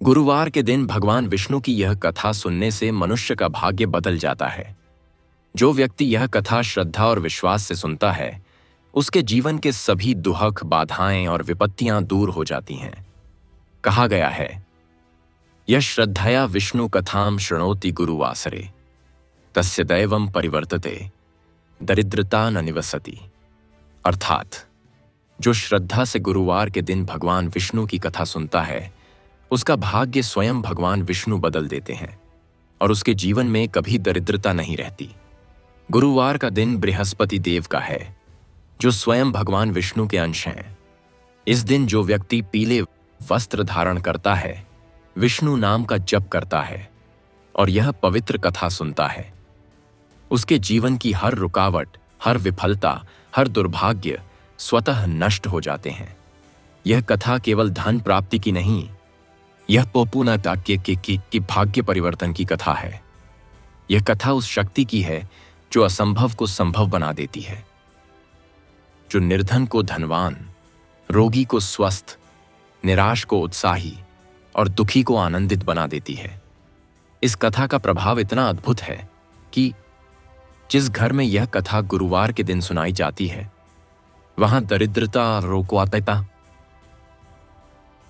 गुरुवार के दिन भगवान विष्णु की यह कथा सुनने से मनुष्य का भाग्य बदल जाता है। जो व्यक्ति यह कथा श्रद्धा और विश्वास से सुनता है, उसके जीवन के सभी दुहक, बाधाएं और विपत्तियां दूर हो जाती हैं। कहा गया है, यह श्रद्धया विष्णु कथाम शृणोति गुरुवासरे तस्य दैवम परिवर्तते दरिद्रता न निवसति। अर्थात जो श्रद्धा से गुरुवार के दिन भगवान विष्णु की कथा सुनता है, उसका भाग्य स्वयं भगवान विष्णु बदल देते हैं और उसके जीवन में कभी दरिद्रता नहीं रहती। गुरुवार का दिन बृहस्पति देव का है, जो स्वयं भगवान विष्णु के अंश हैं। इस दिन जो व्यक्ति पीले वस्त्र धारण करता है, विष्णु नाम का जप करता है और यह पवित्र कथा सुनता है, उसके जीवन की हर रुकावट, हर विफलता, हर दुर्भाग्य स्वतः नष्ट हो जाते हैं। यह कथा केवल धन प्राप्ति की नहीं, यह पोपूनता की भाग्य परिवर्तन की कथा है। यह कथा उस शक्ति की है जो असंभव को संभव बना देती है, जो निर्धन को धनवान, रोगी को स्वस्थ, निराश को उत्साही और दुखी को आनंदित बना देती है। इस कथा का प्रभाव इतना अद्भुत है कि जिस घर में यह कथा गुरुवार के दिन सुनाई जाती है, वहां दरिद्रता, रोगवातता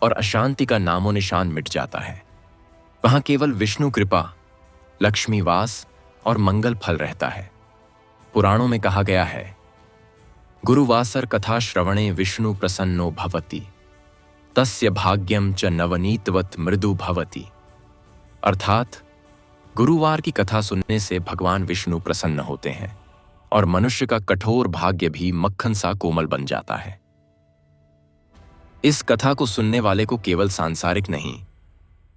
और अशांति का नामो निशान मिट जाता है। वहां केवल विष्णु कृपा, लक्ष्मी वास और मंगल फल रहता है। पुराणों में कहा गया है, गुरुवासर कथा श्रवणे विष्णु प्रसन्नो भवति तस्य भाग्यम च नवनीतवत मृदु भवति। अर्थात गुरुवार की कथा सुनने से भगवान विष्णु प्रसन्न होते हैं और मनुष्य का कठोर भाग्य भी मक्खन सा कोमल बन जाता है। इस कथा को सुनने वाले को केवल सांसारिक नहीं,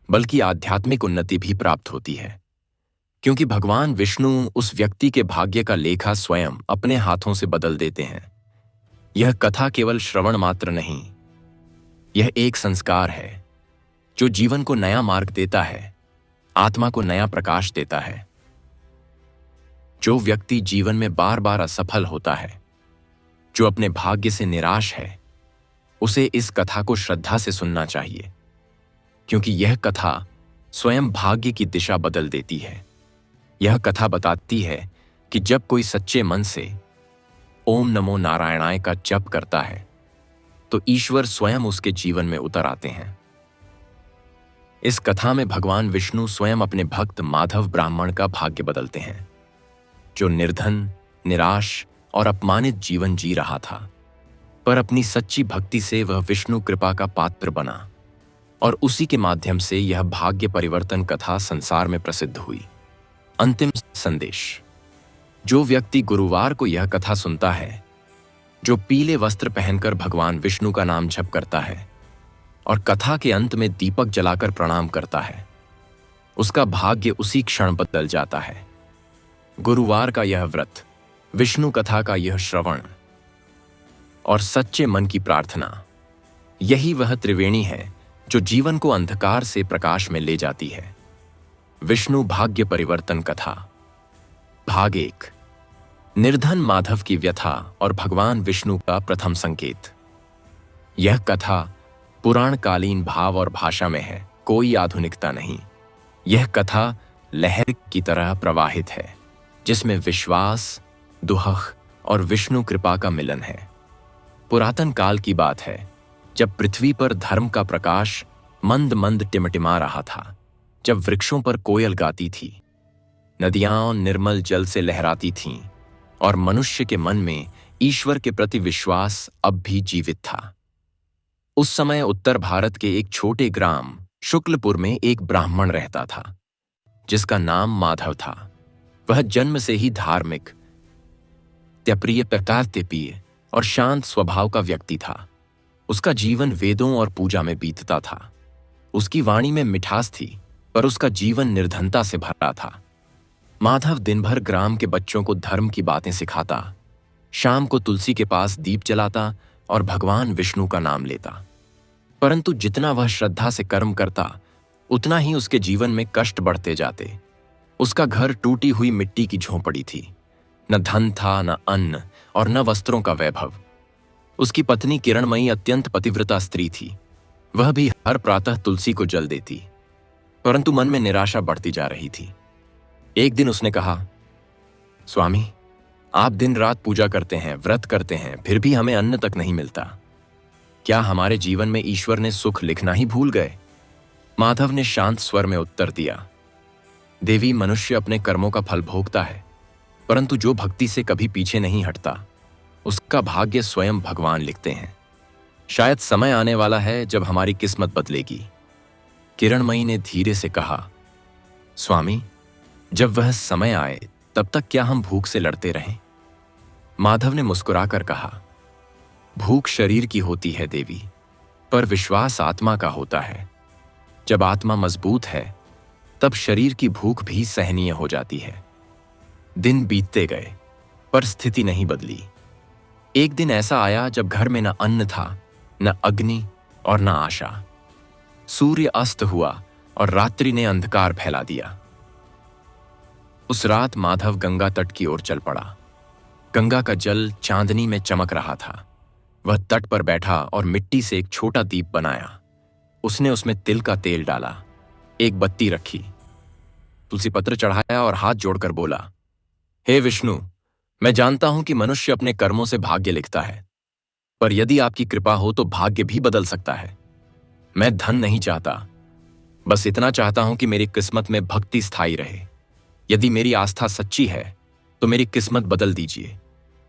बल्कि आध्यात्मिक उन्नति भी प्राप्त होती है, क्योंकि भगवान विष्णु उस व्यक्ति के भाग्य का लेखा स्वयं अपने हाथों से बदल देते हैं। यह कथा केवल श्रवण मात्र नहीं, यह एक संस्कार है जो जीवन को नया मार्ग देता है, आत्मा को नया प्रकाश देता है। जो व्यक्ति जीवन में बार बार असफल होता है, जो अपने भाग्य से निराश है, उसे इस कथा को श्रद्धा से सुनना चाहिए, क्योंकि यह कथा स्वयं भाग्य की दिशा बदल देती है। यह कथा बताती है कि जब कोई सच्चे मन से ओम नमो नारायणाय का जप करता है, तो ईश्वर स्वयं उसके जीवन में उतर आते हैं। इस कथा में भगवान विष्णु स्वयं अपने भक्त माधव ब्राह्मण का भाग्य बदलते हैं, जो निर्धन, निराश और अपमानित जीवन जी रहा था, पर अपनी सच्ची भक्ति से वह विष्णु कृपा का पात्र बना और उसी के माध्यम से यह भाग्य परिवर्तन कथा संसार में प्रसिद्ध हुई। अंतिम संदेश, जो व्यक्ति गुरुवार को यह कथा सुनता है, जो पीले वस्त्र पहनकर भगवान विष्णु का नाम जप करता है और कथा के अंत में दीपक जलाकर प्रणाम करता है, उसका भाग्य उसी क्षण बदल जाता है। गुरुवार का यह व्रत, विष्णु कथा का यह श्रवण और सच्चे मन की प्रार्थना, यही वह त्रिवेणी है जो जीवन को अंधकार से प्रकाश में ले जाती है। विष्णु भाग्य परिवर्तन कथा भाग 1, निर्धन माधव की व्यथा और भगवान विष्णु का प्रथम संकेत। यह कथा पुराणकालीन भाव और भाषा में है, कोई आधुनिकता नहीं। यह कथा लहर की तरह प्रवाहित है, जिसमें विश्वास, दुहख और विष्णु कृपा का मिलन है। पुरातन काल की बात है, जब पृथ्वी पर धर्म का प्रकाश मंद मंद टिमटिमा रहा था, जब वृक्षों पर कोयल गाती थी, नदियां निर्मल जल से लहराती थीं और मनुष्य के मन में ईश्वर के प्रति विश्वास अब भी जीवित था। उस समय उत्तर भारत के एक छोटे ग्राम शुक्लपुर में एक ब्राह्मण रहता था, जिसका नाम माधव था। वह जन्म से ही धार्मिक, त्यप्रिय, प्रकार्त्यपीय और शांत स्वभाव का व्यक्ति था। उसका जीवन वेदों और पूजा में बीतता था। उसकी वाणी में मिठास थी, पर उसका जीवन निर्धनता से भरा था। माधव दिन भर ग्राम के बच्चों को धर्म की बातें सिखाता, शाम को तुलसी के पास दीप जलाता और भगवान विष्णु का नाम लेता। परंतु जितना वह श्रद्धा से कर्म करता, उतना ही उसके जीवन में कष्ट बढ़ते जाते। उसका घर टूटी हुई मिट्टी की झोंपड़ी थी। न धन था, न अन्न और न वस्त्रों का वैभव। उसकी पत्नी किरणमयी अत्यंत पतिव्रता स्त्री थी। वह भी हर प्रातः तुलसी को जल देती, परंतु मन में निराशा बढ़ती जा रही थी। एक दिन उसने कहा, स्वामी, आप दिन रात पूजा करते हैं, व्रत करते हैं, फिर भी हमें अन्न तक नहीं मिलता। क्या हमारे जीवन में ईश्वर ने सुख लिखना ही भूल गए? माधव ने शांत स्वर में उत्तर दिया, देवी, मनुष्य अपने कर्मों का फल भोगता है, परंतु जो भक्ति से कभी पीछे नहीं हटता, उसका भाग्य स्वयं भगवान लिखते हैं। शायद समय आने वाला है जब हमारी किस्मत बदलेगी। किरणमयी ने धीरे से कहा, स्वामी, जब वह समय आए तब तक क्या हम भूख से लड़ते रहें? माधव ने मुस्कुराकर कहा, भूख शरीर की होती है देवी, पर विश्वास आत्मा का होता है। जब आत्मा मजबूत है तब शरीर की भूख भी सहनीय हो जाती है। दिन बीतते गए पर स्थिति नहीं बदली। एक दिन ऐसा आया जब घर में न अन्न था, न अग्नि और न आशा। सूर्य अस्त हुआ और रात्रि ने अंधकार फैला दिया। उस रात माधव गंगा तट की ओर चल पड़ा। गंगा का जल चांदनी में चमक रहा था। वह तट पर बैठा और मिट्टी से एक छोटा दीप बनाया। उसने उसमें तिल का तेल डाला, एक बत्ती रखी, तुलसी पत्र चढ़ाया और हाथ जोड़कर बोला, हे विष्णु, मैं जानता हूं कि मनुष्य अपने कर्मों से भाग्य लिखता है, पर यदि आपकी कृपा हो तो भाग्य भी बदल सकता है। मैं धन नहीं चाहता, बस इतना चाहता हूं कि मेरी किस्मत में भक्ति स्थायी रहे। यदि मेरी आस्था सच्ची है तो मेरी किस्मत बदल दीजिए,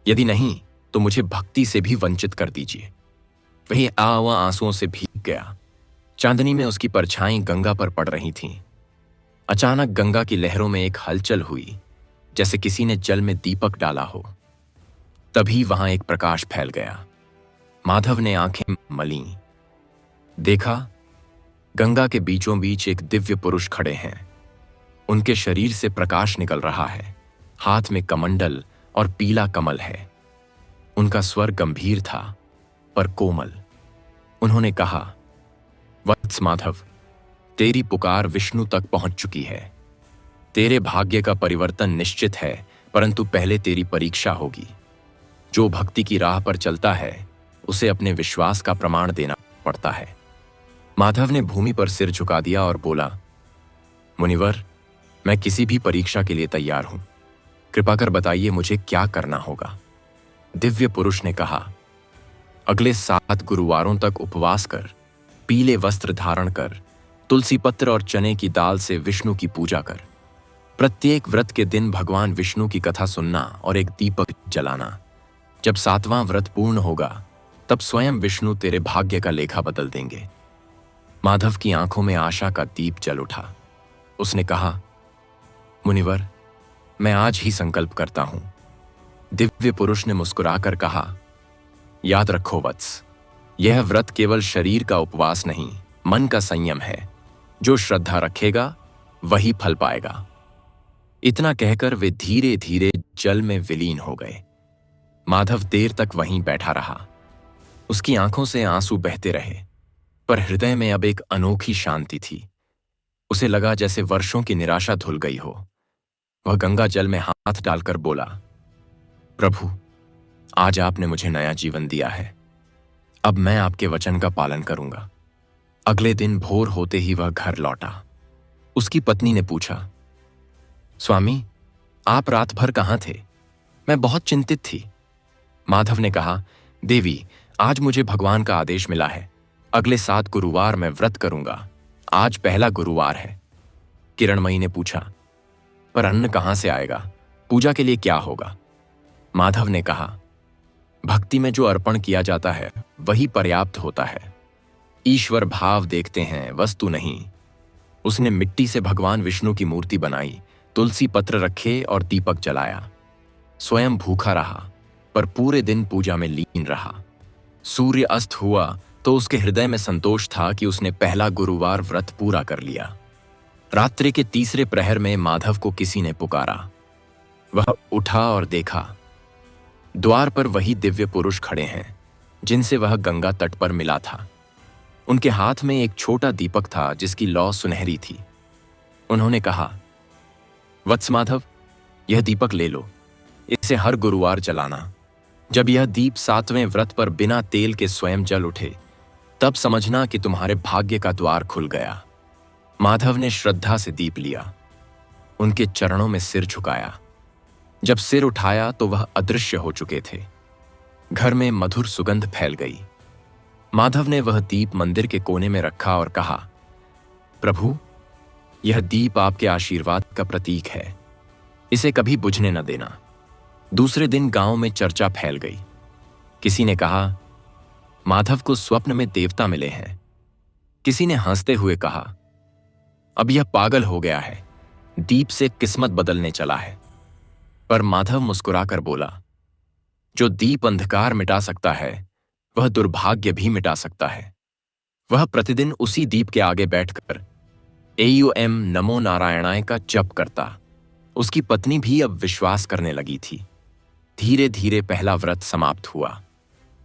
यदि नहीं तो मुझे भक्ति से भी वंचित कर दीजिए। वही आवा आंसुओं से भीग गया। चांदनी में उसकी परछाई गंगा पर पड़ रही थीं। अचानक गंगा की लहरों में एक हलचल हुई, जैसे किसी ने जल में दीपक डाला हो। तभी वहां एक प्रकाश फैल गया। माधव ने आंखें मलीं। देखा, गंगा के बीचों बीच एक दिव्य पुरुष खड़े हैं। उनके शरीर से प्रकाश निकल रहा है। हाथ में कमंडल और पीला कमल है। उनका स्वर गंभीर था पर कोमल। उन्होंने कहा, वत्स माधव, तेरी पुकार विष्णु तक पहुंच चुकी है। तेरे भाग्य का परिवर्तन निश्चित है, परंतु पहले तेरी परीक्षा होगी। जो भक्ति की राह पर चलता है उसे अपने विश्वास का प्रमाण देना पड़ता है। माधव ने भूमि पर सिर झुका दिया और बोला, मुनिवर, मैं किसी भी परीक्षा के लिए तैयार हूं। कृपा कर बताइए मुझे क्या करना होगा। दिव्य पुरुष ने कहा, अगले 7 गुरुवारों तक उपवास कर, पीले वस्त्र धारण कर, तुलसी पत्र और चने की दाल से विष्णु की पूजा कर। प्रत्येक व्रत के दिन भगवान विष्णु की कथा सुनना और एक दीपक जलाना। जब 7वां व्रत पूर्ण होगा तब स्वयं विष्णु तेरे भाग्य का लेखा बदल देंगे। माधव की आंखों में आशा का दीप जल उठा। उसने कहा, मुनिवर, मैं आज ही संकल्प करता हूं। दिव्य पुरुष ने मुस्कुराकर कहा, याद रखो वत्स, यह व्रत केवल शरीर का उपवास नहीं, मन का संयम है। जो श्रद्धा रखेगा वही फल पाएगा। इतना कहकर वे धीरे धीरे जल में विलीन हो गए। माधव देर तक वहीं बैठा रहा। उसकी आंखों से आंसू बहते रहे, पर हृदय में अब एक अनोखी शांति थी। उसे लगा जैसे वर्षों की निराशा धुल गई हो। वह गंगा जल में हाथ डालकर बोला, प्रभु, आज आपने मुझे नया जीवन दिया है। अब मैं आपके वचन का पालन करूंगा। अगले दिन भोर होते ही वह घर लौटा। उसकी पत्नी ने पूछा, स्वामी, आप रात भर कहां थे? मैं बहुत चिंतित थी। माधव ने कहा, देवी, आज मुझे भगवान का आदेश मिला है। अगले 7 गुरुवार मैं व्रत करूंगा। आज पहला गुरुवार है। किरणमयी ने पूछा, पर अन्न कहां से आएगा? पूजा के लिए क्या होगा? माधव ने कहा, भक्ति में जो अर्पण किया जाता है वही पर्याप्त होता है। ईश्वर भाव देखते हैं, वस्तु नहीं। उसने मिट्टी से भगवान विष्णु की मूर्ति बनाई, तुलसी पत्र रखे और दीपक जलाया। स्वयं भूखा रहा, पर पूरे दिन पूजा में लीन रहा। सूर्य अस्त हुआ तो उसके हृदय में संतोष था कि उसने पहला गुरुवार व्रत पूरा कर लिया। रात्रि के तीसरे प्रहर में माधव को किसी ने पुकारा। वह उठा और देखा, द्वार पर वही दिव्य पुरुष खड़े हैं जिनसे वह गंगा तट पर मिला था। उनके हाथ में एक छोटा दीपक था जिसकी लौ सुनहरी थी। उन्होंने कहा, वत्स माधव, यह दीपक ले लो। इसे हर गुरुवार जलाना। जब यह दीप 7वें व्रत पर बिना तेल के स्वयं जल उठे तब समझना कि तुम्हारे भाग्य का द्वार खुल गया। माधव ने श्रद्धा से दीप लिया, उनके चरणों में सिर झुकाया। जब सिर उठाया तो वह अदृश्य हो चुके थे। घर में मधुर सुगंध फैल गई। माधव ने वह दीप मंदिर के कोने में रखा और कहा, प्रभु, यह दीप आपके आशीर्वाद का प्रतीक है, इसे कभी बुझने न देना। दूसरे दिन गांव में चर्चा फैल गई। किसी ने कहा, माधव को स्वप्न में देवता मिले हैं। किसी ने हंसते हुए कहा, अब यह पागल हो गया है, दीप से किस्मत बदलने चला है। पर माधव मुस्कुराकर बोला, जो दीप अंधकार मिटा सकता है वह दुर्भाग्य भी मिटा सकता है। वह प्रतिदिन उसी दीप के आगे बैठकर एयूएम नमो नारायणाय का जप करता। उसकी पत्नी भी अब विश्वास करने लगी थी। धीरे धीरे पहला व्रत समाप्त हुआ।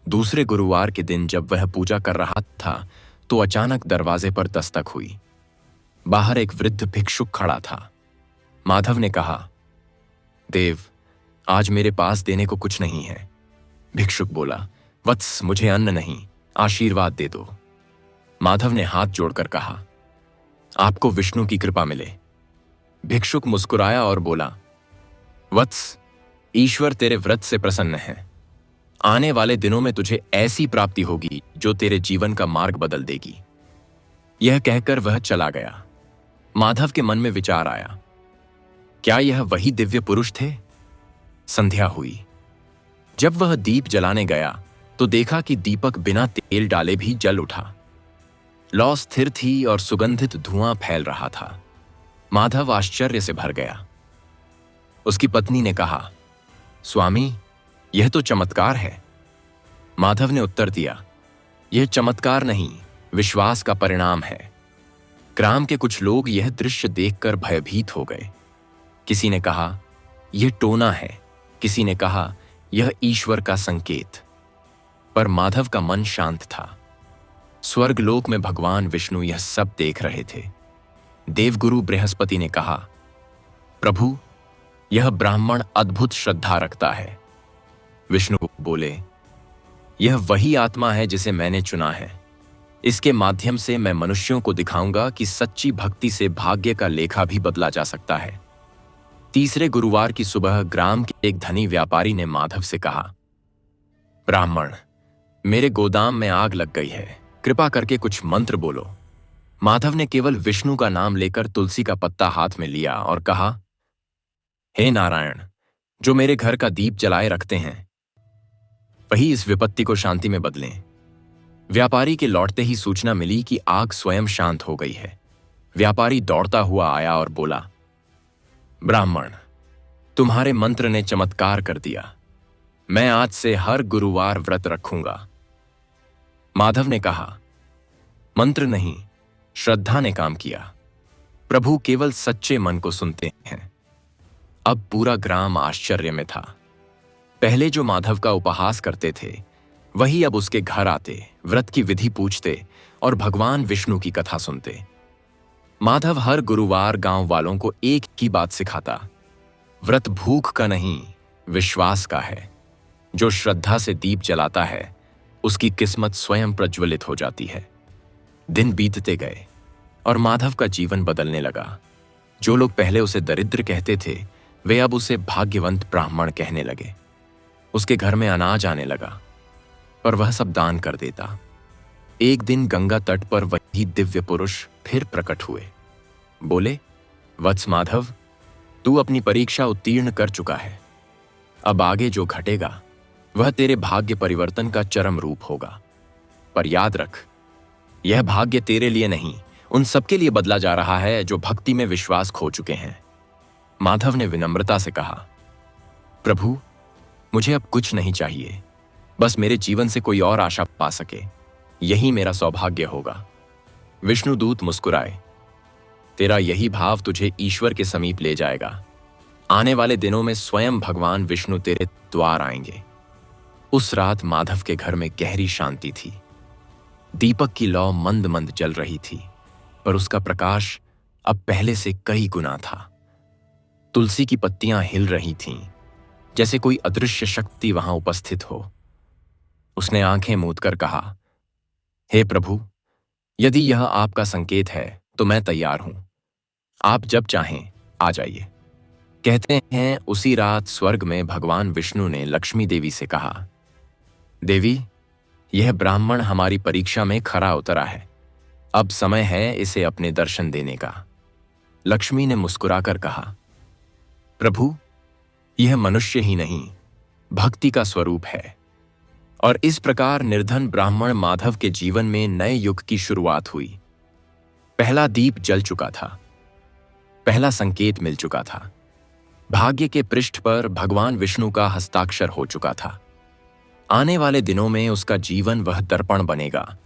दूसरे गुरुवार के दिन जब वह पूजा कर रहा था तो अचानक दरवाजे पर दस्तक हुई। बाहर एक वृद्ध भिक्षुक खड़ा था। माधव ने कहा, देव, आज मेरे पास देने को कुछ नहीं है। भिक्षुक बोला, वत्स, मुझे अन्न नहीं, आशीर्वाद दे दो। माधव ने हाथ जोड़कर कहा, आपको विष्णु की कृपा मिले। भिक्षुक मुस्कुराया और बोला, वत्स, ईश्वर तेरे व्रत से प्रसन्न है। आने वाले दिनों में तुझे ऐसी प्राप्ति होगी जो तेरे जीवन का मार्ग बदल देगी। यह कहकर वह चला गया। माधव के मन में विचार आया, क्या यह वही दिव्य पुरुष थे? संध्या हुई। जब वह दीप जलाने गया तो देखा कि दीपक बिना तेल डाले भी जल उठा। लौ स्थिर थी और सुगंधित धुआं फैल रहा था। माधव आश्चर्य से भर गया। उसकी पत्नी ने कहा, स्वामी, यह तो चमत्कार है। माधव ने उत्तर दिया, यह चमत्कार नहीं, विश्वास का परिणाम है। ग्राम के कुछ लोग यह दृश्य देखकर भयभीत हो गए। किसी ने कहा, यह टोना है। किसी ने कहा, यह ईश्वर का संकेत। पर माधव का मन शांत था। स्वर्गलोक में भगवान विष्णु यह सब देख रहे थे। देवगुरु बृहस्पति ने कहा, प्रभु, यह ब्राह्मण अद्भुत श्रद्धा रखता है। विष्णु बोले, यह वही आत्मा है जिसे मैंने चुना है। इसके माध्यम से मैं मनुष्यों को दिखाऊंगा कि सच्ची भक्ति से भाग्य का लेखा भी बदला जा सकता है। तीसरे गुरुवार की सुबह ग्राम के एक धनी व्यापारी ने माधव से कहा, ब्राह्मण, मेरे गोदाम में आग लग गई है, कृपा करके कुछ मंत्र बोलो। माधव ने केवल विष्णु का नाम लेकर तुलसी का पत्ता हाथ में लिया और कहा, हे नारायण, जो मेरे घर का दीप जलाए रखते हैं वही इस विपत्ति को शांति में बदलें। व्यापारी के लौटते ही सूचना मिली कि आग स्वयं शांत हो गई है। व्यापारी दौड़ता हुआ आया और बोला, ब्राह्मण, तुम्हारे मंत्र ने चमत्कार कर दिया। मैं आज से हर गुरुवार व्रत रखूंगा। माधव ने कहा, मंत्र नहीं, श्रद्धा ने काम किया। प्रभु केवल सच्चे मन को सुनते हैं। अब पूरा ग्राम आश्चर्य में था। पहले जो माधव का उपहास करते थे वही अब उसके घर आते, व्रत की विधि पूछते और भगवान विष्णु की कथा सुनते। माधव हर गुरुवार गांव वालों को एक ही बात सिखाता, व्रत भूख का नहीं, विश्वास का है। जो श्रद्धा से दीप जलाता है उसकी किस्मत स्वयं प्रज्वलित हो जाती है। दिन बीतते गए और माधव का जीवन बदलने लगा। जो लोग पहले उसे दरिद्र कहते थे वे अब उसे भाग्यवंत ब्राह्मण कहने लगे। उसके घर में अनाज आने लगा, पर वह सब दान कर देता। एक दिन गंगा तट पर वही दिव्य पुरुष फिर प्रकट हुए। बोले, वत्स माधव, तू अपनी परीक्षा उत्तीर्ण कर चुका है। अब आगे जो घटेगा वह तेरे भाग्य परिवर्तन का चरम रूप होगा। पर याद रख, यह भाग्य तेरे लिए नहीं, उन सबके लिए बदला जा रहा है जो भक्ति में विश्वास खो चुके हैं। माधव ने विनम्रता से कहा, प्रभु, मुझे अब कुछ नहीं चाहिए, बस मेरे जीवन से कोई और आशा पा सके, यही मेरा सौभाग्य होगा। विष्णुदूत मुस्कुराए, तेरा यही भाव तुझे ईश्वर के समीप ले जाएगा। आने वाले दिनों में स्वयं भगवान विष्णु तेरे द्वार आएंगे। उस रात माधव के घर में गहरी शांति थी। दीपक की लौ मंद मंद जल रही थी, पर उसका प्रकाश अब पहले से कई गुना था। तुलसी की पत्तियां हिल रही थीं, जैसे कोई अदृश्य शक्ति वहां उपस्थित हो। उसने आंखें मूंदकर कहा, हे प्रभु, यदि यह आपका संकेत है तो मैं तैयार हूं। आप जब चाहें आ जाइए। कहते हैं उसी रात स्वर्ग में भगवान विष्णु ने लक्ष्मी देवी से कहा, देवी, यह ब्राह्मण हमारी परीक्षा में खरा उतरा है। अब समय है इसे अपने दर्शन देने का। लक्ष्मी ने मुस्कुराकर कहा, प्रभु, यह मनुष्य ही नहीं, भक्ति का स्वरूप है। और इस प्रकार निर्धन ब्राह्मण माधव के जीवन में नए युग की शुरुआत हुई। पहला दीप जल चुका था, पहला संकेत मिल चुका था। भाग्य के पृष्ठ पर भगवान विष्णु का हस्ताक्षर हो चुका था। आने वाले दिनों में उसका जीवन वह दर्पण बनेगा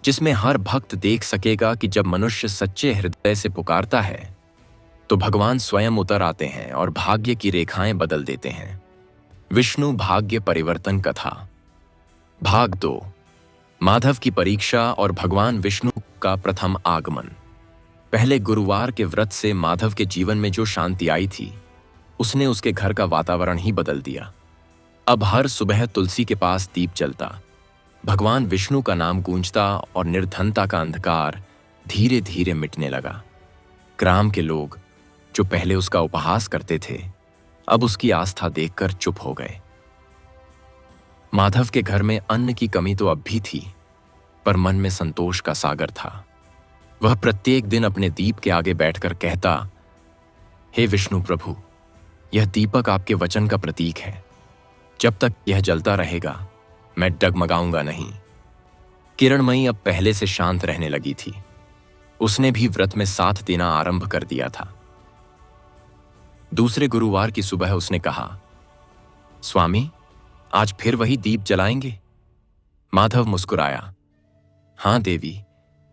जिसमें हर भक्त देख सकेगा कि जब मनुष्य सच्चे हृदय से पुकारता है तो भगवान स्वयं उतर आते हैं और भाग्य की रेखाएं बदल देते हैं। विष्णु भाग्य परिवर्तन कथा भाग 2, माधव की परीक्षा और भगवान विष्णु का प्रथम आगमन। पहले गुरुवार के व्रत से माधव के जीवन में जो शांति आई थी उसने उसके घर का वातावरण ही बदल दिया। अब हर सुबह तुलसी के पास दीप जलता, भगवान विष्णु का नाम गूंजता और निर्धनता का अंधकार धीरे धीरे मिटने लगा। ग्राम के लोग जो पहले उसका उपहास करते थे अब उसकी आस्था देखकर चुप हो गए। माधव के घर में अन्न की कमी तो अब भी थी, पर मन में संतोष का सागर था। वह प्रत्येक दिन अपने दीप के आगे बैठकर कहता, हे विष्णु प्रभु, यह दीपक आपके वचन का प्रतीक है। जब तक यह जलता रहेगा मैं डगमगाऊंगा नहीं। किरणमयी अब पहले से शांत रहने लगी थी। उसने भी व्रत में साथ देना आरंभ कर दिया था। दूसरे गुरुवार की सुबह उसने कहा, स्वामी, आज फिर वही दीप जलाएंगे? माधव मुस्कुराया, हां देवी,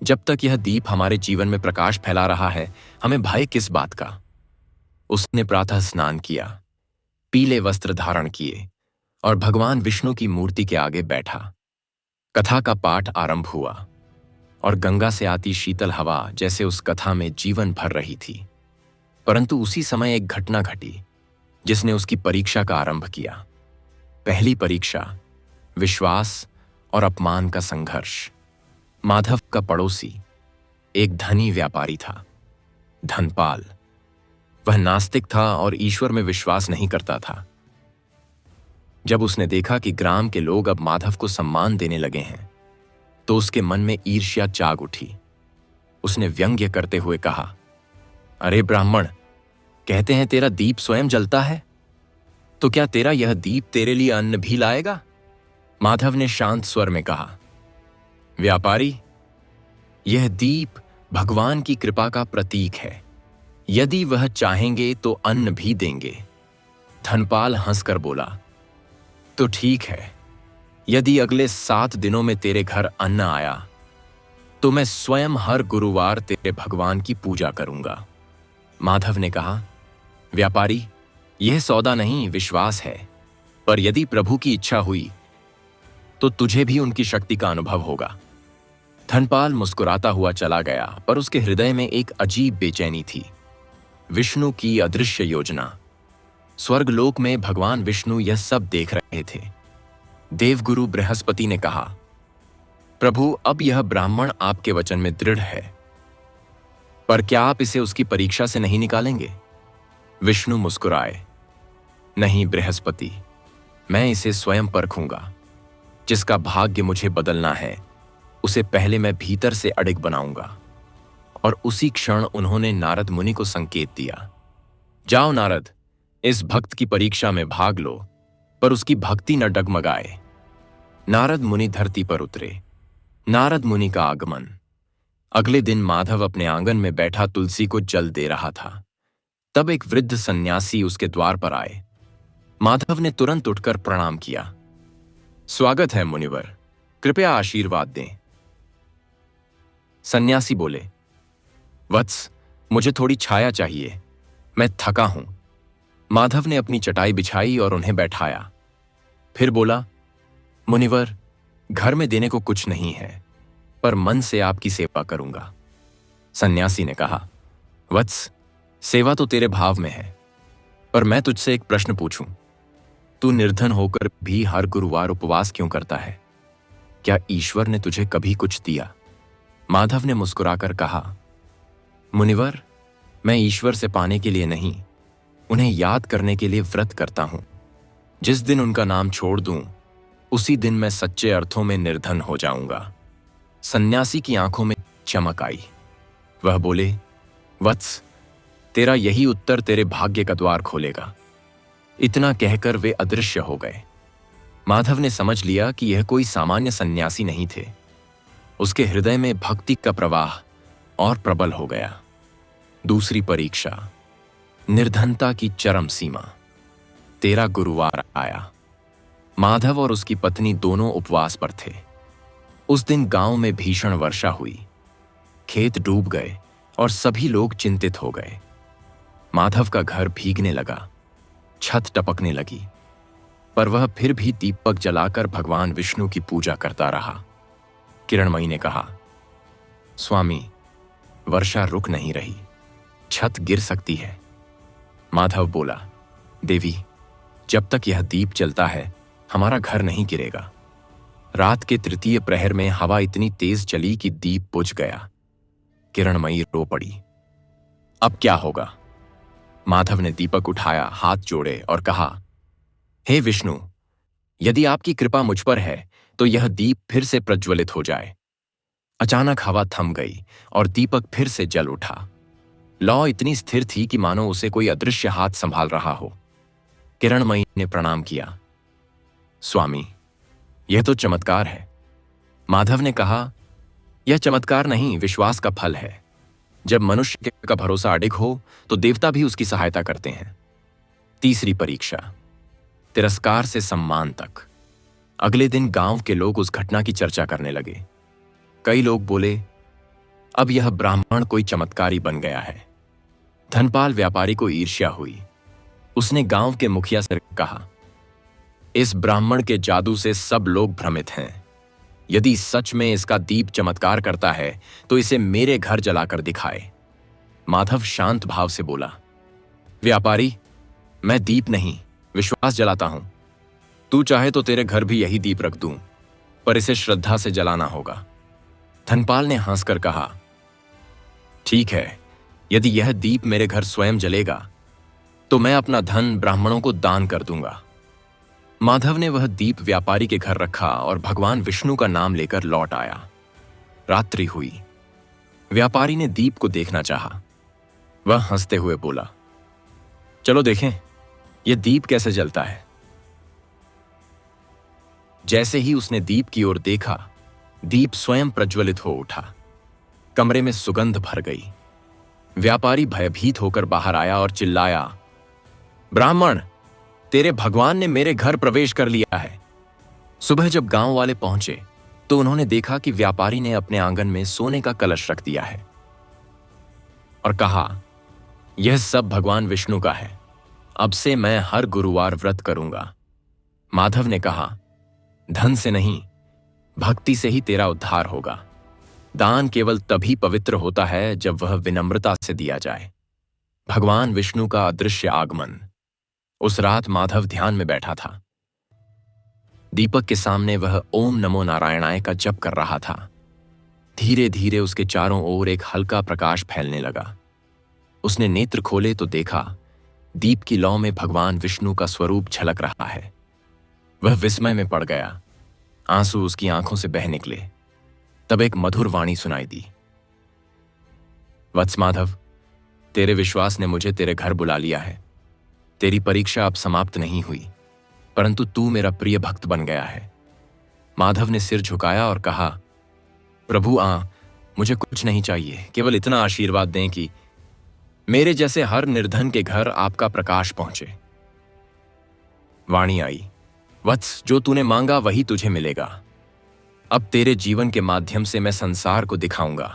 जब तक यह दीप हमारे जीवन में प्रकाश फैला रहा है हमें भय किस बात का। उसने प्रातः स्नान किया, पीले वस्त्र धारण किए और भगवान विष्णु की मूर्ति के आगे बैठा। कथा का पाठ आरंभ हुआ और गंगा से आती शीतल हवा जैसे उस कथा में जीवन भर रही थी। परंतु उसी समय एक घटना घटी जिसने उसकी परीक्षा का आरंभ किया। पहली परीक्षा, विश्वास और अपमान का संघर्ष। माधव का पड़ोसी एक धनी व्यापारी था, धनपाल। वह नास्तिक था और ईश्वर में विश्वास नहीं करता था। जब उसने देखा कि ग्राम के लोग अब माधव को सम्मान देने लगे हैं तो उसके मन में ईर्ष्या जाग उठी। उसने व्यंग्य करते हुए कहा, अरे ब्राह्मण, कहते हैं तेरा दीप स्वयं जलता है, तो क्या तेरा यह दीप तेरे लिए अन्न भी लाएगा? माधव ने शांत स्वर में कहा, व्यापारी, यह दीप भगवान की कृपा का प्रतीक है। यदि वह चाहेंगे तो अन्न भी देंगे। धनपाल हंसकर बोला, तो ठीक है, यदि अगले 7 दिनों में तेरे घर अन्न आया तो मैं स्वयं हर गुरुवार तेरे भगवान की पूजा करूंगा। माधव ने कहा, व्यापारी, यह सौदा नहीं, विश्वास है। पर यदि प्रभु की इच्छा हुई तो तुझे भी उनकी शक्ति का अनुभव होगा। धनपाल मुस्कुराता हुआ चला गया, पर उसके हृदय में एक अजीब बेचैनी थी। विष्णु की अदृश्य योजना। स्वर्गलोक में भगवान विष्णु यह सब देख रहे थे। देवगुरु बृहस्पति ने कहा, प्रभु, अब यह ब्राह्मण आपके वचन में दृढ़ है, पर क्या आप इसे उसकी परीक्षा से नहीं निकालेंगे? विष्णु मुस्कुराए, नहीं बृहस्पति, मैं इसे स्वयं परखूंगा। जिसका भाग्य मुझे बदलना है उसे पहले मैं भीतर से अडिग बनाऊंगा। और उसी क्षण उन्होंने नारद मुनि को संकेत दिया, जाओ नारद, इस भक्त की परीक्षा में भाग लो, पर उसकी भक्ति न डगमगाए। नारद मुनि धरती पर उतरे। नारद मुनि का आगमन। अगले दिन माधव अपने आंगन में बैठा तुलसी को जल दे रहा था। तब एक वृद्ध सन्यासी उसके द्वार पर आए। माधव ने तुरंत उठकर प्रणाम किया। स्वागत है मुनिवर, कृपया आशीर्वाद दें। सन्यासी बोले, वत्स, मुझे थोड़ी छाया चाहिए, मैं थका हूं। माधव ने अपनी चटाई बिछाई और उन्हें बैठाया। फिर बोला, मुनिवर, घर में देने को कुछ नहीं है, पर मन से आपकी सेवा करूंगा। सन्यासी ने कहा, वत्स, सेवा तो तेरे भाव में है, पर मैं तुझसे एक प्रश्न पूछूं। तू निर्धन होकर भी हर गुरुवार उपवास क्यों करता है? क्या ईश्वर ने तुझे कभी कुछ दिया? माधव ने मुस्कुराकर कहा, मुनिवर, मैं ईश्वर से पाने के लिए नहीं, उन्हें याद करने के लिए व्रत करता हूं। जिस दिन उनका नाम छोड़ दूं, उसी दिन मैं सच्चे अर्थों में निर्धन हो जाऊंगा। सन्यासी की आंखों में चमक आई। वह बोले, वत्स, तेरा यही उत्तर तेरे भाग्य का द्वार खोलेगा। इतना कहकर वे अदृश्य हो गए। माधव ने समझ लिया कि यह कोई सामान्य सन्यासी नहीं थे। उसके हृदय में भक्ति का प्रवाह और प्रबल हो गया। दूसरी परीक्षा, निर्धनता की चरम सीमा। 13 गुरुवार आया। माधव और उसकी पत्नी दोनों उपवास पर थे। उस दिन गांव में भीषण वर्षा हुई। खेत डूब गए और सभी लोग चिंतित हो गए। माधव का घर भीगने लगा, छत टपकने लगी, पर वह फिर भी दीपक जलाकर भगवान विष्णु की पूजा करता रहा। किरणमयी ने कहा, स्वामी, वर्षा रुक नहीं रही, छत गिर सकती है। माधव बोला, देवी, जब तक यह दीप जलता है हमारा घर नहीं गिरेगा। रात के तृतीय प्रहर में हवा इतनी तेज चली कि दीप बुझ गया। किरणमयी रो पड़ी। अब क्या होगा? माधव ने दीपक उठाया, हाथ जोड़े और कहा, हे विष्णु, यदि आपकी कृपा मुझ पर है तो यह दीप फिर से प्रज्वलित हो जाए। अचानक हवा थम गई और दीपक फिर से जल उठा। लौ इतनी स्थिर थी कि मानो उसे कोई अदृश्य हाथ संभाल रहा हो। किरणमयी ने प्रणाम किया। स्वामी, यह तो चमत्कार है। माधव ने कहा, यह चमत्कार नहीं, विश्वास का फल है। जब मनुष्य का भरोसा अडिग हो तो देवता भी उसकी सहायता करते हैं। तीसरी परीक्षा, तिरस्कार से सम्मान तक। अगले दिन गांव के लोग उस घटना की चर्चा करने लगे। कई लोग बोले, अब यह ब्राह्मण कोई चमत्कारी बन गया है। धनपाल व्यापारी को ईर्ष्या हुई। उसने गांव के मुखिया से कहा, इस ब्राह्मण के जादू से सब लोग भ्रमित हैं। यदि सच में इसका दीप चमत्कार करता है तो इसे मेरे घर जलाकर दिखाए। माधव शांत भाव से बोला, व्यापारी, मैं दीप नहीं, विश्वास जलाता हूं। तू चाहे तो तेरे घर भी यही दीप रख दूं, पर इसे श्रद्धा से जलाना होगा। धनपाल ने हंसकर कहा, ठीक है, यदि यह दीप मेरे घर स्वयं जलेगा तो मैं अपना धन ब्राह्मणों को दान कर दूंगा। माधव ने वह दीप व्यापारी के घर रखा और भगवान विष्णु का नाम लेकर लौट आया। रात्रि हुई। व्यापारी ने दीप को देखना चाहा। वह हंसते हुए बोला, चलो देखें यह दीप कैसे जलता है। जैसे ही उसने दीप की ओर देखा, दीप स्वयं प्रज्वलित हो उठा। कमरे में सुगंध भर गई। व्यापारी भयभीत होकर बाहर आया और चिल्लाया, ब्राह्मण, तेरे भगवान ने मेरे घर प्रवेश कर लिया है। सुबह जब गांव वाले पहुंचे तो उन्होंने देखा कि व्यापारी ने अपने आंगन में सोने का कलश रख दिया है और कहा, यह सब भगवान विष्णु का है। अब से मैं हर गुरुवार व्रत करूंगा। माधव ने कहा, धन से नहीं, भक्ति से ही तेरा उद्धार होगा। दान केवल तभी पवित्र होता है जब वह विनम्रता से दिया जाए। भगवान विष्णु का अदृश्य आगमन। उस रात माधव ध्यान में बैठा था। दीपक के सामने वह ओम नमो नारायणाय का जप कर रहा था। धीरे धीरे उसके चारों ओर एक हल्का प्रकाश फैलने लगा। उसने नेत्र खोले तो देखा, दीप की लौ में भगवान विष्णु का स्वरूप झलक रहा है। वह विस्मय में पड़ गया। आंसू उसकी आंखों से बह निकले। तब एक मधुर वाणी सुनाई दी, वत्स माधव, तेरे विश्वास ने मुझे तेरे घर बुला लिया है। तेरी परीक्षा अब समाप्त नहीं हुई, परंतु तू मेरा प्रिय भक्त बन गया है। माधव ने सिर झुकाया और कहा, प्रभु, मुझे कुछ नहीं चाहिए, केवल इतना आशीर्वाद दें कि मेरे जैसे हर निर्धन के घर आपका प्रकाश पहुंचे। वाणी आई, वत्स, जो तूने मांगा वही तुझे मिलेगा। अब तेरे जीवन के माध्यम से मैं संसार को दिखाऊंगा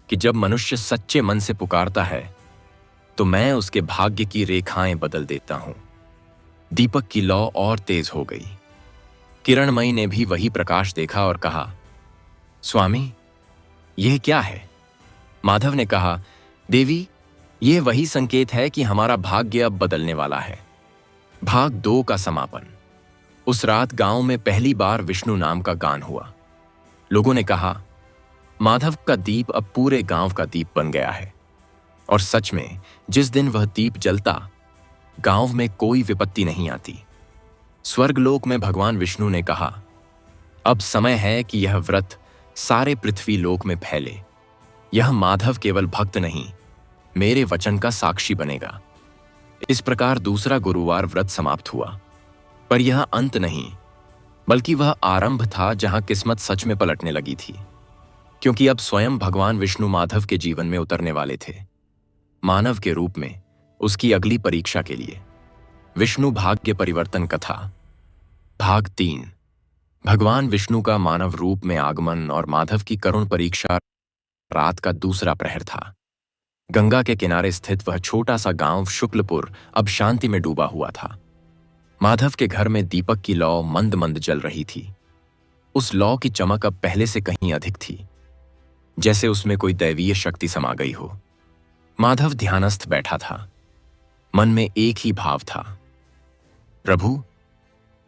कि जब मनुष्य सच्चे मन से पुकारता है तो मैं उसके भाग्य की रेखाएं बदल देता हूं। दीपक की लौ और तेज हो गई। किरणमयी ने भी वही प्रकाश देखा और कहा, स्वामी, यह क्या है? माधव ने कहा, देवी, यह वही संकेत है कि हमारा भाग्य अब बदलने वाला है। भाग 2 का समापन। उस रात गांव में पहली बार विष्णु नाम का गान हुआ। लोगों ने कहा, माधव का दीप अब पूरे गांव का दीप बन गया है। और सच में जिस दिन वह दीप जलता, गांव में कोई विपत्ति नहीं आती। स्वर्गलोक में भगवान विष्णु ने कहा, अब समय है कि यह व्रत सारे पृथ्वी लोक में फैले। यह माधव केवल भक्त नहीं, मेरे वचन का साक्षी बनेगा। इस प्रकार दूसरा गुरुवार व्रत समाप्त हुआ। पर यह अंत नहीं, बल्कि वह आरंभ था जहां किस्मत सच में पलटने लगी थी। क्योंकि अब स्वयं भगवान विष्णु माधव के जीवन में उतरने वाले थे, मानव के रूप में, उसकी अगली परीक्षा के लिए। विष्णु भाग्य परिवर्तन कथा भाग 3। भगवान विष्णु का मानव रूप में आगमन और माधव की करुण परीक्षा। रात का दूसरा प्रहर था। गंगा के किनारे स्थित वह छोटा सा गांव शुक्लपुर अब शांति में डूबा हुआ था। माधव के घर में दीपक की लौ मंद मंद जल रही थी। उस लौ की चमक अब पहले से कहीं अधिक थी, जैसे उसमें कोई दैवीय शक्ति समा गई हो। माधव ध्यानस्थ बैठा था। मन में एक ही भाव था, प्रभु,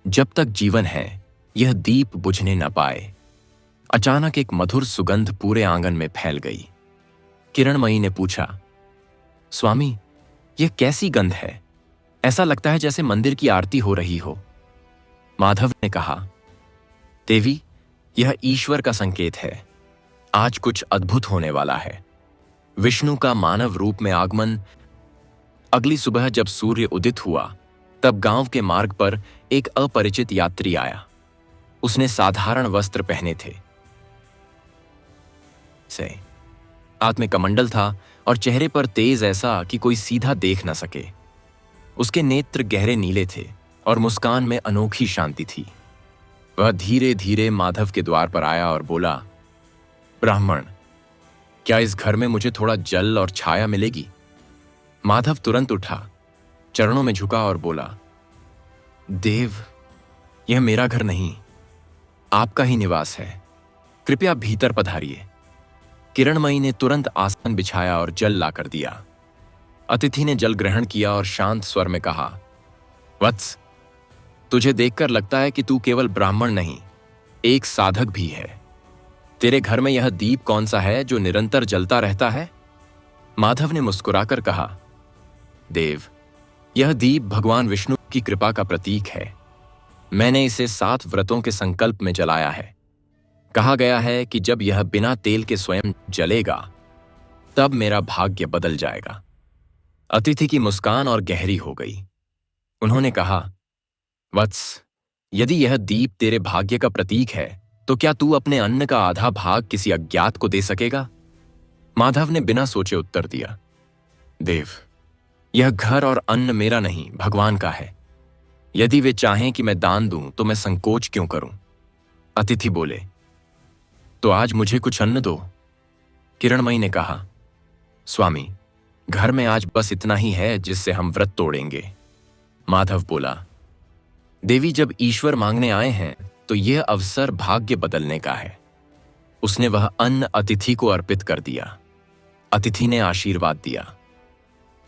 जब तक जीवन है यह दीप बुझने न पाए। अचानक एक मधुर सुगंध पूरे आंगन में फैल गई। किरणमयी ने पूछा, स्वामी, यह कैसी गंध है? ऐसा लगता है जैसे मंदिर की आरती हो रही हो। माधव ने कहा, देवी, यह ईश्वर का संकेत है। आज कुछ अद्भुत होने वाला है। विष्णु का मानव रूप में आगमन। अगली सुबह जब सूर्य उदित हुआ, तब गांव के मार्ग पर एक अपरिचित यात्री आया। उसने साधारण वस्त्र पहने थे, हाथ में कमंडल था और चेहरे पर तेज ऐसा कि कोई सीधा देख न सके। उसके नेत्र गहरे नीले थे और मुस्कान में अनोखी शांति थी। वह धीरे धीरे माधव के द्वार पर आया और बोला, ब्राह्मण, क्या इस घर में मुझे थोड़ा जल और छाया मिलेगी? माधव तुरंत उठा, चरणों में झुका और बोला, देव, यह मेरा घर नहीं, आपका ही निवास है। कृपया भीतर पधारिए। किरणमयी ने तुरंत आसन बिछाया और जल लाकर दिया। अतिथि ने जल ग्रहण किया और शांत स्वर में कहा, वत्स, तुझे देखकर लगता है कि तू केवल ब्राह्मण नहीं, एक साधक भी है। तेरे घर में यह दीप कौन सा है जो निरंतर जलता रहता है? माधव ने मुस्कुराकर कहा, देव, यह दीप भगवान विष्णु की कृपा का प्रतीक है। मैंने इसे 7 व्रतों के संकल्प में जलाया है। कहा गया है कि जब यह बिना तेल के स्वयं जलेगा, तब मेरा भाग्य बदल जाएगा। अतिथि की मुस्कान और गहरी हो गई। उन्होंने कहा, वत्स, यदि यह दीप तेरे भाग्य का प्रतीक है, तो क्या तू अपने अन्न का आधा भाग किसी अज्ञात को दे सकेगा? माधव ने बिना सोचे उत्तर दिया, देव, यह घर और अन्न मेरा नहीं, भगवान का है। यदि वे चाहें कि मैं दान दूं, तो मैं संकोच क्यों करूं? अतिथि बोले, तो आज मुझे कुछ अन्न दो। किरणमयी ने कहा, स्वामी, घर में आज बस इतना ही है जिससे हम व्रत तोड़ेंगे। माधव बोला, देवी, जब ईश्वर मांगने आए हैं तो यह अवसर भाग्य बदलने का है। उसने वह अन्न अतिथि को अर्पित कर दिया। अतिथि ने आशीर्वाद दिया,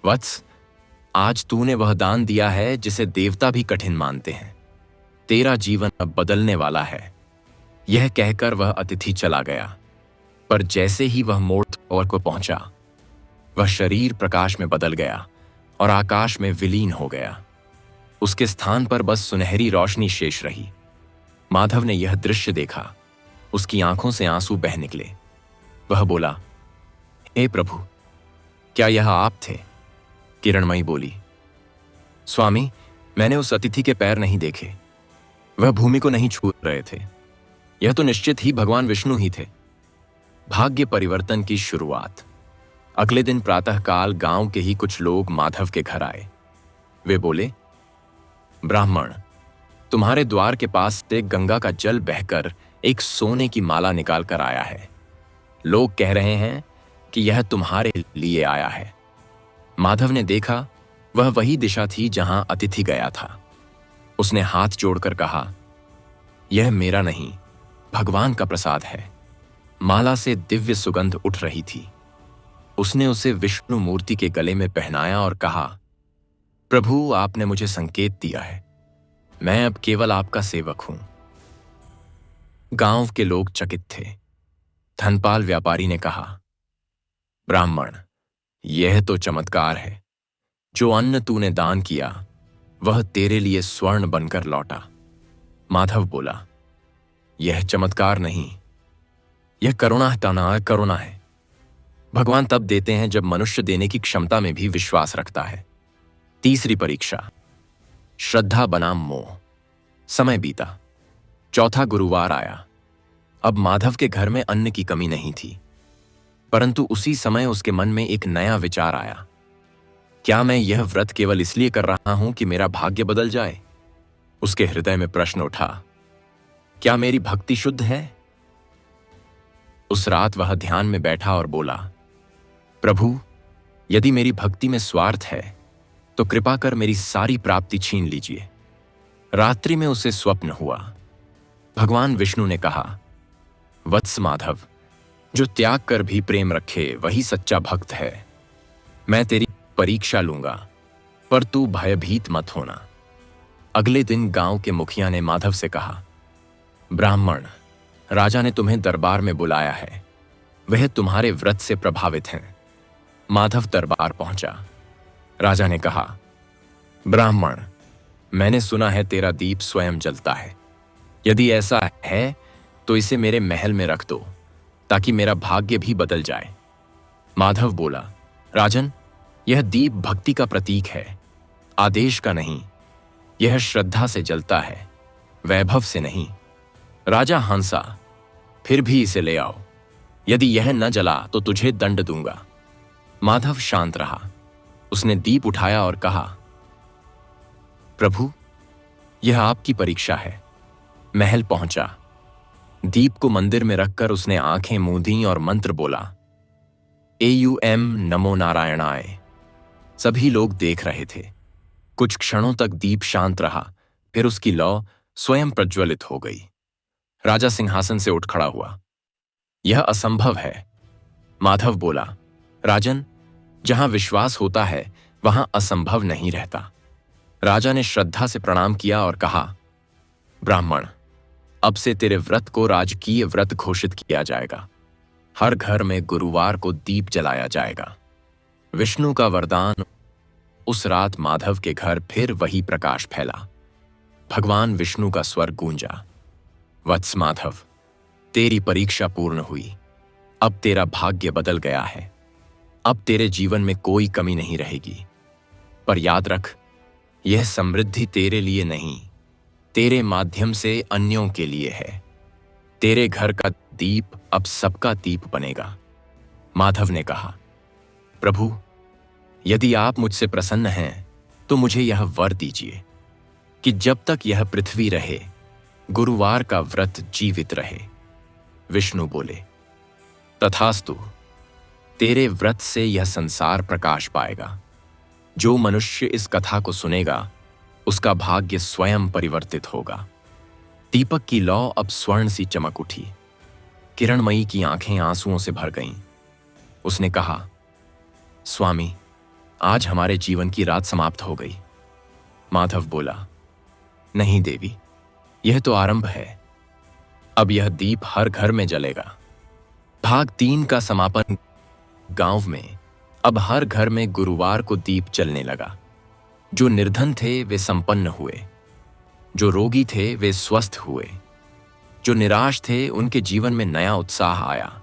वत्स, आज तूने वह दान दिया है जिसे देवता भी कठिन मानते हैं। तेरा जीवन अब बदलने वाला है। यह कहकर वह अतिथि चला गया। पर जैसे ही वह मोड़ ओर को पहुंचा, वह शरीर प्रकाश में बदल गया और आकाश में विलीन हो गया। उसके स्थान पर बस सुनहरी रोशनी शेष रही। माधव ने यह दृश्य देखा। उसकी आंखों से आंसू बह निकले। वह बोला, हे प्रभु, क्या यह आप थे? किरणमयी बोली, स्वामी, मैंने उस अतिथि के पैर नहीं देखे। वह भूमि को नहीं छू रहे थे। यह तो निश्चित ही भगवान विष्णु ही थे। भाग्य परिवर्तन की शुरुआत। अगले दिन प्रातःकाल गांव के ही कुछ लोग माधव के घर आए। वे बोले, ब्राह्मण, तुम्हारे द्वार के पास से गंगा का जल बहकर एक सोने की माला निकाल कर आया है। लोग कह रहे हैं कि यह तुम्हारे लिए आया है। माधव ने देखा, वह वही दिशा थी जहां अतिथि गया था। उसने हाथ जोड़कर कहा, यह मेरा नहीं, भगवान का प्रसाद है। माला से दिव्य सुगंध उठ रही थी। उसने उसे विष्णु मूर्ति के गले में पहनाया और कहा, प्रभु, आपने मुझे संकेत दिया है। मैं अब केवल आपका सेवक हूं। गांव के लोग चकित थे। धनपाल व्यापारी ने कहा, ब्राह्मण, यह तो चमत्कार है। जो अन्न तूने दान किया वह तेरे लिए स्वर्ण बनकर लौटा। माधव बोला, यह चमत्कार नहीं, यह करुणा है। भगवान तब देते हैं जब मनुष्य देने की क्षमता में भी विश्वास रखता है। तीसरी परीक्षा, श्रद्धा बनाम मोह। समय बीता। चौथा गुरुवार आया। अब माधव के घर में अन्न की कमी नहीं थी, परंतु उसी समय उसके मन में एक नया विचार आया। क्या मैं यह व्रत केवल इसलिए कर रहा हूं कि मेरा भाग्य बदल जाए? उसके हृदय में प्रश्न उठा, क्या मेरी भक्ति शुद्ध है? उस रात वह ध्यान में बैठा और बोला, प्रभु, यदि मेरी भक्ति में स्वार्थ है तो कृपा कर मेरी सारी प्राप्ति छीन लीजिए। रात्रि में उसे स्वप्न हुआ। भगवान विष्णु ने कहा, वत्स माधव, जो त्याग कर भी प्रेम रखे वही सच्चा भक्त है। मैं तेरी परीक्षा लूंगा, पर तू भयभीत मत होना। अगले दिन गांव के मुखिया ने माधव से कहा, ब्राह्मण, राजा ने तुम्हें दरबार में बुलाया है। वह तुम्हारे व्रत से प्रभावित हैं। माधव दरबार पहुंचा। राजा ने कहा, ब्राह्मण, मैंने सुना है तेरा दीप स्वयं जलता है। यदि ऐसा है तो इसे मेरे महल में रख दो, ताकि मेरा भाग्य भी बदल जाए। माधव बोला, राजन, यह दीप भक्ति का प्रतीक है, आदेश का नहीं। यह श्रद्धा से जलता है, वैभव से नहीं। राजा हंसा, फिर भी इसे ले आओ। यदि यह न जला तो तुझे दंड दूंगा। माधव शांत रहा। उसने दीप उठाया और कहा, प्रभु, यह आपकी परीक्षा है। महल पहुंचा। दीप को मंदिर में रखकर उसने आंखें मूंदी और मंत्र बोला, एयूएम नमो नारायणाय। सभी लोग देख रहे थे। कुछ क्षणों तक दीप शांत रहा, फिर उसकी लौ स्वयं प्रज्वलित हो गई। राजा सिंहासन से उठ खड़ा हुआ। यह असंभव है। माधव बोला, राजन, जहां विश्वास होता है वहां असंभव नहीं रहता। राजा ने श्रद्धा से प्रणाम किया और कहा, ब्राह्मण, अब से तेरे व्रत को राजकीय व्रत घोषित किया जाएगा। हर घर में गुरुवार को दीप जलाया जाएगा। विष्णु का वरदान। उस रात माधव के घर फिर वही प्रकाश फैला। भगवान विष्णु का स्वर गूंजा, वत्स माधव, तेरी परीक्षा पूर्ण हुई। अब तेरा भाग्य बदल गया है। अब तेरे जीवन में कोई कमी नहीं रहेगी। पर याद रख, यह समृद्धि तेरे लिए नहीं, तेरे माध्यम से अन्यों के लिए है। तेरे घर का दीप अब सबका दीप बनेगा। माधव ने कहा, प्रभु, यदि आप मुझसे प्रसन्न हैं तो मुझे यह वर दीजिए कि जब तक यह पृथ्वी रहे गुरुवार का व्रत जीवित रहे। विष्णु बोले, तथास्तु। तेरे व्रत से यह संसार प्रकाश पाएगा। जो मनुष्य इस कथा को सुनेगा उसका भाग्य स्वयं परिवर्तित होगा। दीपक की लौ अब स्वर्ण सी चमक उठी। किरणमयी की आंखें आंसुओं से भर गईं। उसने कहा, स्वामी, आज हमारे जीवन की रात समाप्त हो गई। माधव बोला, नहीं देवी, यह तो आरंभ है। अब यह दीप हर घर में जलेगा। भाग 3 का समापन। गांव में अब हर घर में गुरुवार को दीप जलने लगा। जो निर्धन थे वे संपन्न हुए, जो रोगी थे वे स्वस्थ हुए, जो निराश थे उनके जीवन में नया उत्साह आया।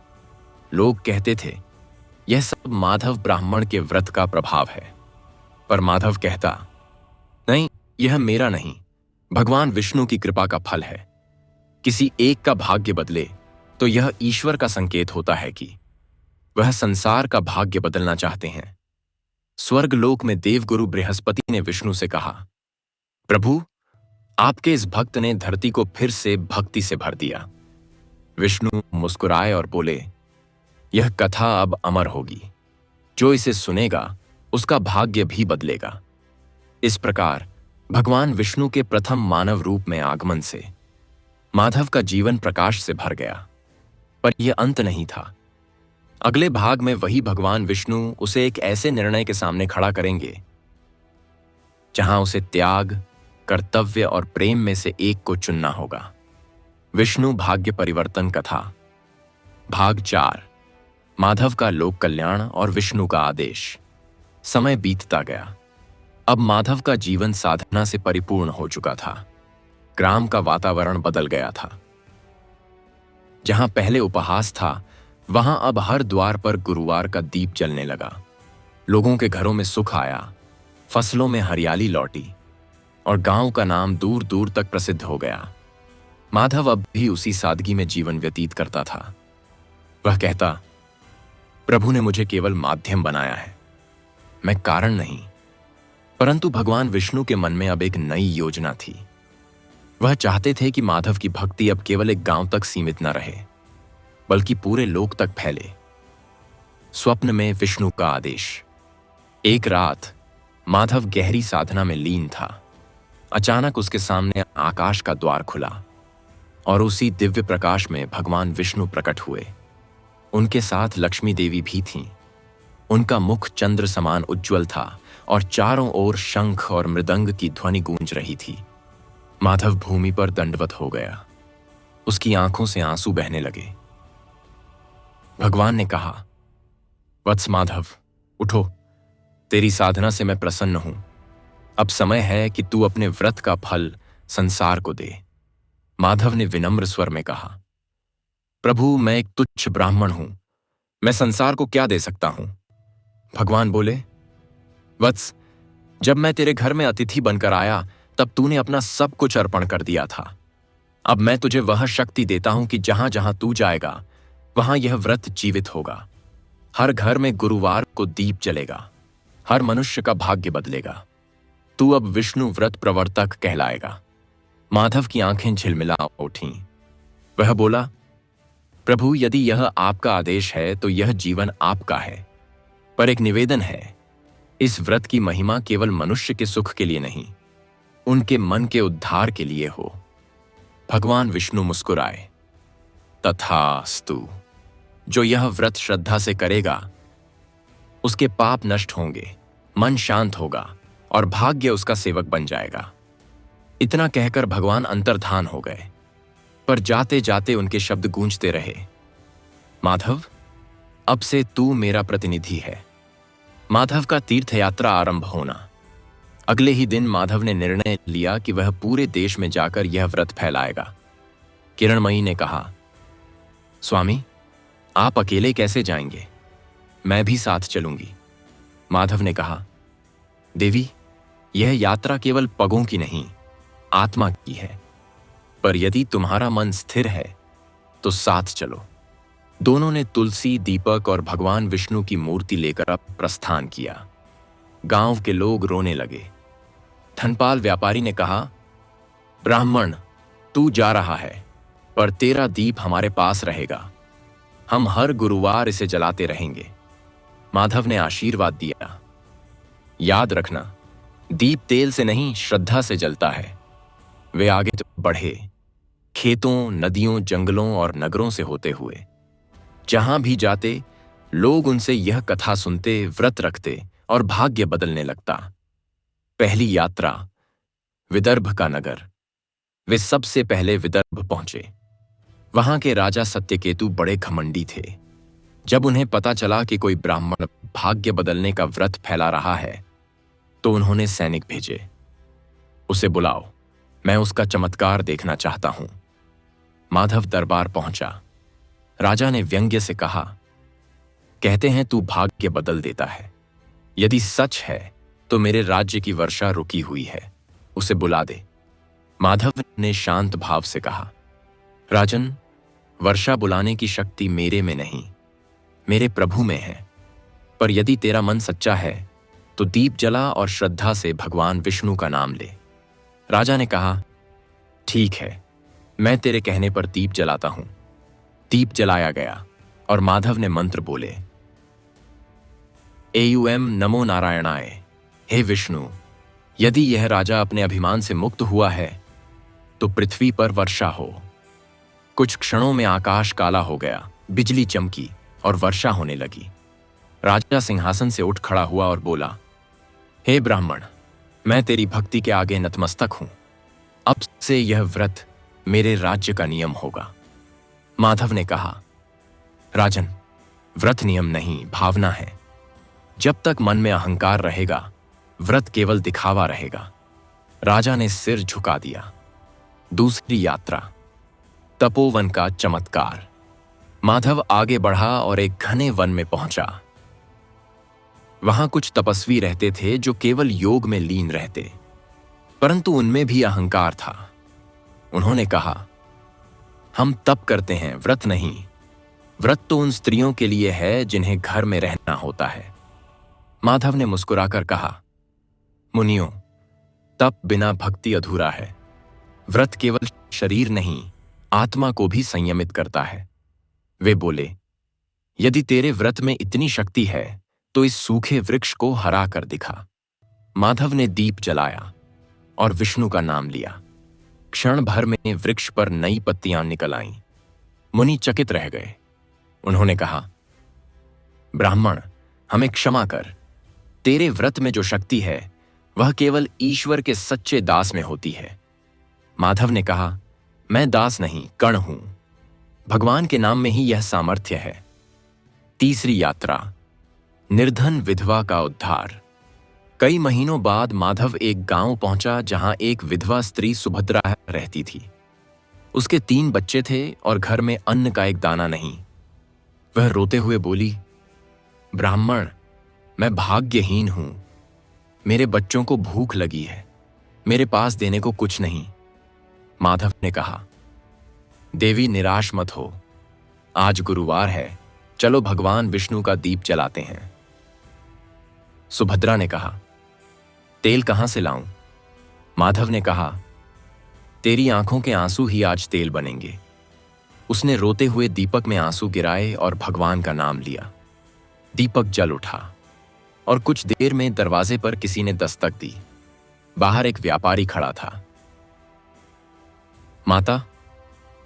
लोग कहते थे, यह सब माधव ब्राह्मण के व्रत का प्रभाव है। पर माधव कहता, नहीं, यह मेरा नहीं, भगवान विष्णु की कृपा का फल है। किसी एक का भाग्य बदले तो यह ईश्वर का संकेत होता है कि वह संसार का भाग्य बदलना चाहते हैं। स्वर्गलोक में देवगुरु बृहस्पति ने विष्णु से कहा, प्रभु, आपके इस भक्त ने धरती को फिर से भक्ति से भर दिया। विष्णु मुस्कुराए और बोले, यह कथा अब अमर होगी। जो इसे सुनेगा उसका भाग्य भी बदलेगा। इस प्रकार भगवान विष्णु के प्रथम मानव रूप में आगमन से माधव का जीवन प्रकाश से भर गया। पर यह अंत नहीं था। अगले भाग में वही भगवान विष्णु उसे एक ऐसे निर्णय के सामने खड़ा करेंगे जहां उसे त्याग, कर्तव्य और प्रेम में से एक को चुनना होगा। विष्णु भाग्य परिवर्तन कथा भाग 4। माधव का लोक कल्याण और विष्णु का आदेश। समय बीतता गया। अब माधव का जीवन साधना से परिपूर्ण हो चुका था। ग्राम का वातावरण बदल गया था। जहां पहले उपहास था, वहां अब हर द्वार पर गुरुवार का दीप जलने लगा। लोगों के घरों में सुख आया, फसलों में हरियाली लौटी और गांव का नाम दूर दूर तक प्रसिद्ध हो गया। माधव अब भी उसी सादगी में जीवन व्यतीत करता था। वह कहता, प्रभु ने मुझे केवल माध्यम बनाया है, मैं कारण नहीं। परंतु भगवान विष्णु के मन में अब एक नई योजना थी। वह चाहते थे कि माधव की भक्ति अब केवल एक गांव तक सीमित न रहे, बल्कि पूरे लोक तक फैले। स्वप्न में विष्णु का आदेश। एक रात माधव गहरी साधना में लीन था। अचानक उसके सामने आकाश का द्वार खुला और उसी दिव्य प्रकाश में भगवान विष्णु प्रकट हुए। उनके साथ लक्ष्मी देवी भी थीं। उनका मुख चंद्र समान उज्ज्वल था और चारों ओर शंख और मृदंग की ध्वनि गूंज रही थी। माधव भूमि पर दंडवत हो गया। उसकी आंखों से आंसू बहने लगे। भगवान ने कहा, वत्स माधव, उठो, तेरी साधना से मैं प्रसन्न हूं। अब समय है कि तू अपने व्रत का फल संसार को दे। माधव ने विनम्र स्वर में कहा, प्रभु, मैं एक तुच्छ ब्राह्मण हूं, मैं संसार को क्या दे सकता हूं? भगवान बोले, वत्स, जब मैं तेरे घर में अतिथि बनकर आया तब तूने अपना सब कुछ अर्पण कर दिया था। अब मैं तुझे वह शक्ति देता हूं कि जहां जहां तू जाएगा वहां यह व्रत जीवित होगा। हर घर में गुरुवार को दीप जलेगा। हर मनुष्य का भाग्य बदलेगा। तू अब विष्णु व्रत प्रवर्तक कहलाएगा। माधव की आंखें झिलमिला उठीं। वह बोला, प्रभु, यदि यह आपका आदेश है तो यह जीवन आपका है, पर एक निवेदन है, इस व्रत की महिमा केवल मनुष्य के सुख के लिए नहीं, उनके मन के उद्धार के लिए हो। भगवान विष्णु मुस्कुराए। तथास्तु। जो यह व्रत श्रद्धा से करेगा उसके पाप नष्ट होंगे, मन शांत होगा और भाग्य उसका सेवक बन जाएगा। इतना कहकर भगवान अंतर्धान हो गए, पर जाते जाते उनके शब्द गूंजते रहे, माधव, अब से तू मेरा प्रतिनिधि है। माधव का तीर्थ यात्रा आरंभ होना। अगले ही दिन माधव ने निर्णय लिया कि वह पूरे देश में जाकर यह व्रत फैलाएगा। किरणमयी ने कहा, स्वामी, आप अकेले कैसे जाएंगे? मैं भी साथ चलूंगी। माधव ने कहा, देवी, यह यात्रा केवल पगों की नहीं, आत्मा की है, पर यदि तुम्हारा मन स्थिर है तो साथ चलो। दोनों ने तुलसी, दीपक और भगवान विष्णु की मूर्ति लेकर अब प्रस्थान किया। गांव के लोग रोने लगे। धनपाल व्यापारी ने कहा, ब्राह्मण, तू जा रहा है, पर तेरा दीप हमारे पास रहेगा। हम हर गुरुवार इसे जलाते रहेंगे। माधव ने आशीर्वाद दिया, याद रखना, दीप तेल से नहीं, श्रद्धा से जलता है। वे आगे बढ़े, खेतों, नदियों, जंगलों और नगरों से होते हुए। जहां भी जाते लोग उनसे यह कथा सुनते, व्रत रखते और भाग्य बदलने लगता। पहली यात्रा, विदर्भ का नगर। वे सबसे पहले विदर्भ पहुंचे। वहां के राजा सत्यकेतु बड़े घमंडी थे। जब उन्हें पता चला कि कोई ब्राह्मण भाग्य बदलने का व्रत फैला रहा है तो उन्होंने सैनिक भेजे, उसे बुलाओ, मैं उसका चमत्कार देखना चाहता हूं। माधव दरबार पहुंचा। राजा ने व्यंग्य से कहा, कहते हैं तू भाग्य बदल देता है। यदि सच है तो मेरे राज्य की वर्षा रुकी हुई है, उसे बुला दे। माधव ने शांत भाव से कहा, राजन, वर्षा बुलाने की शक्ति मेरे में नहीं, मेरे प्रभु में है। पर यदि तेरा मन सच्चा है तो दीप जला और श्रद्धा से भगवान विष्णु का नाम ले। राजा ने कहा, ठीक है, मैं तेरे कहने पर दीप जलाता हूं। दीप जलाया गया और माधव ने मंत्र बोले, एयुएम नमो नारायणाय। हे विष्णु, यदि यह राजा अपने अभिमान से मुक्त हुआ है तो पृथ्वी पर वर्षा हो। कुछ क्षणों में आकाश काला हो गया, बिजली चमकी और वर्षा होने लगी। राजा सिंहासन से उठ खड़ा हुआ और बोला, हे ब्राह्मण, मैं तेरी भक्ति के आगे नतमस्तक हूं। अब से यह व्रत मेरे राज्य का नियम होगा। माधव ने कहा, राजन, व्रत नियम नहीं, भावना है। जब तक मन में अहंकार रहेगा, व्रत केवल दिखावा रहेगा। राजा ने सिर झुका दिया। दूसरी यात्रा, तपोवन का चमत्कार। माधव आगे बढ़ा और एक घने वन में पहुंचा। वहां कुछ तपस्वी रहते थे जो केवल योग में लीन रहते, परंतु उनमें भी अहंकार था। उन्होंने कहा, हम तप करते हैं, व्रत नहीं। व्रत तो उन स्त्रियों के लिए है जिन्हें घर में रहना होता है। माधव ने मुस्कुराकर कहा, मुनियों, तप बिना भक्ति अधूरा है। व्रत केवल शरीर नहीं, आत्मा को भी संयमित करता है। वे बोले, यदि तेरे व्रत में इतनी शक्ति है तो इस सूखे वृक्ष को हरा कर दिखा। माधव ने दीप जलाया और विष्णु का नाम लिया। क्षण भर में वृक्ष पर नई पत्तियां निकल आईं। मुनि चकित रह गए। उन्होंने कहा, ब्राह्मण, हमें क्षमा कर। तेरे व्रत में जो शक्ति है वह केवल ईश्वर के सच्चे दास में होती है। माधव ने कहा, मैं दास नहीं, कण हूं। भगवान के नाम में ही यह सामर्थ्य है। तीसरी यात्रा, निर्धन विधवा का उद्धार। कई महीनों बाद माधव एक गांव पहुंचा जहां एक विधवा स्त्री सुभद्रा रहती थी। उसके 3 बच्चे थे और घर में अन्न का एक दाना नहीं। वह रोते हुए बोली, ब्राह्मण, मैं भाग्यहीन हूं। मेरे बच्चों को भूख लगी है, मेरे पास देने को कुछ नहीं। माधव ने कहा, देवी, निराश मत हो। आज गुरुवार है, चलो भगवान विष्णु का दीप जलाते हैं। सुभद्रा ने कहा, तेल कहां से लाऊं? माधव ने कहा, तेरी आंखों के आंसू ही आज तेल बनेंगे। उसने रोते हुए दीपक में आंसू गिराए और भगवान का नाम लिया। दीपक जल उठा और कुछ देर में दरवाजे पर किसी ने दस्तक दी। बाहर एक व्यापारी खड़ा था। माता,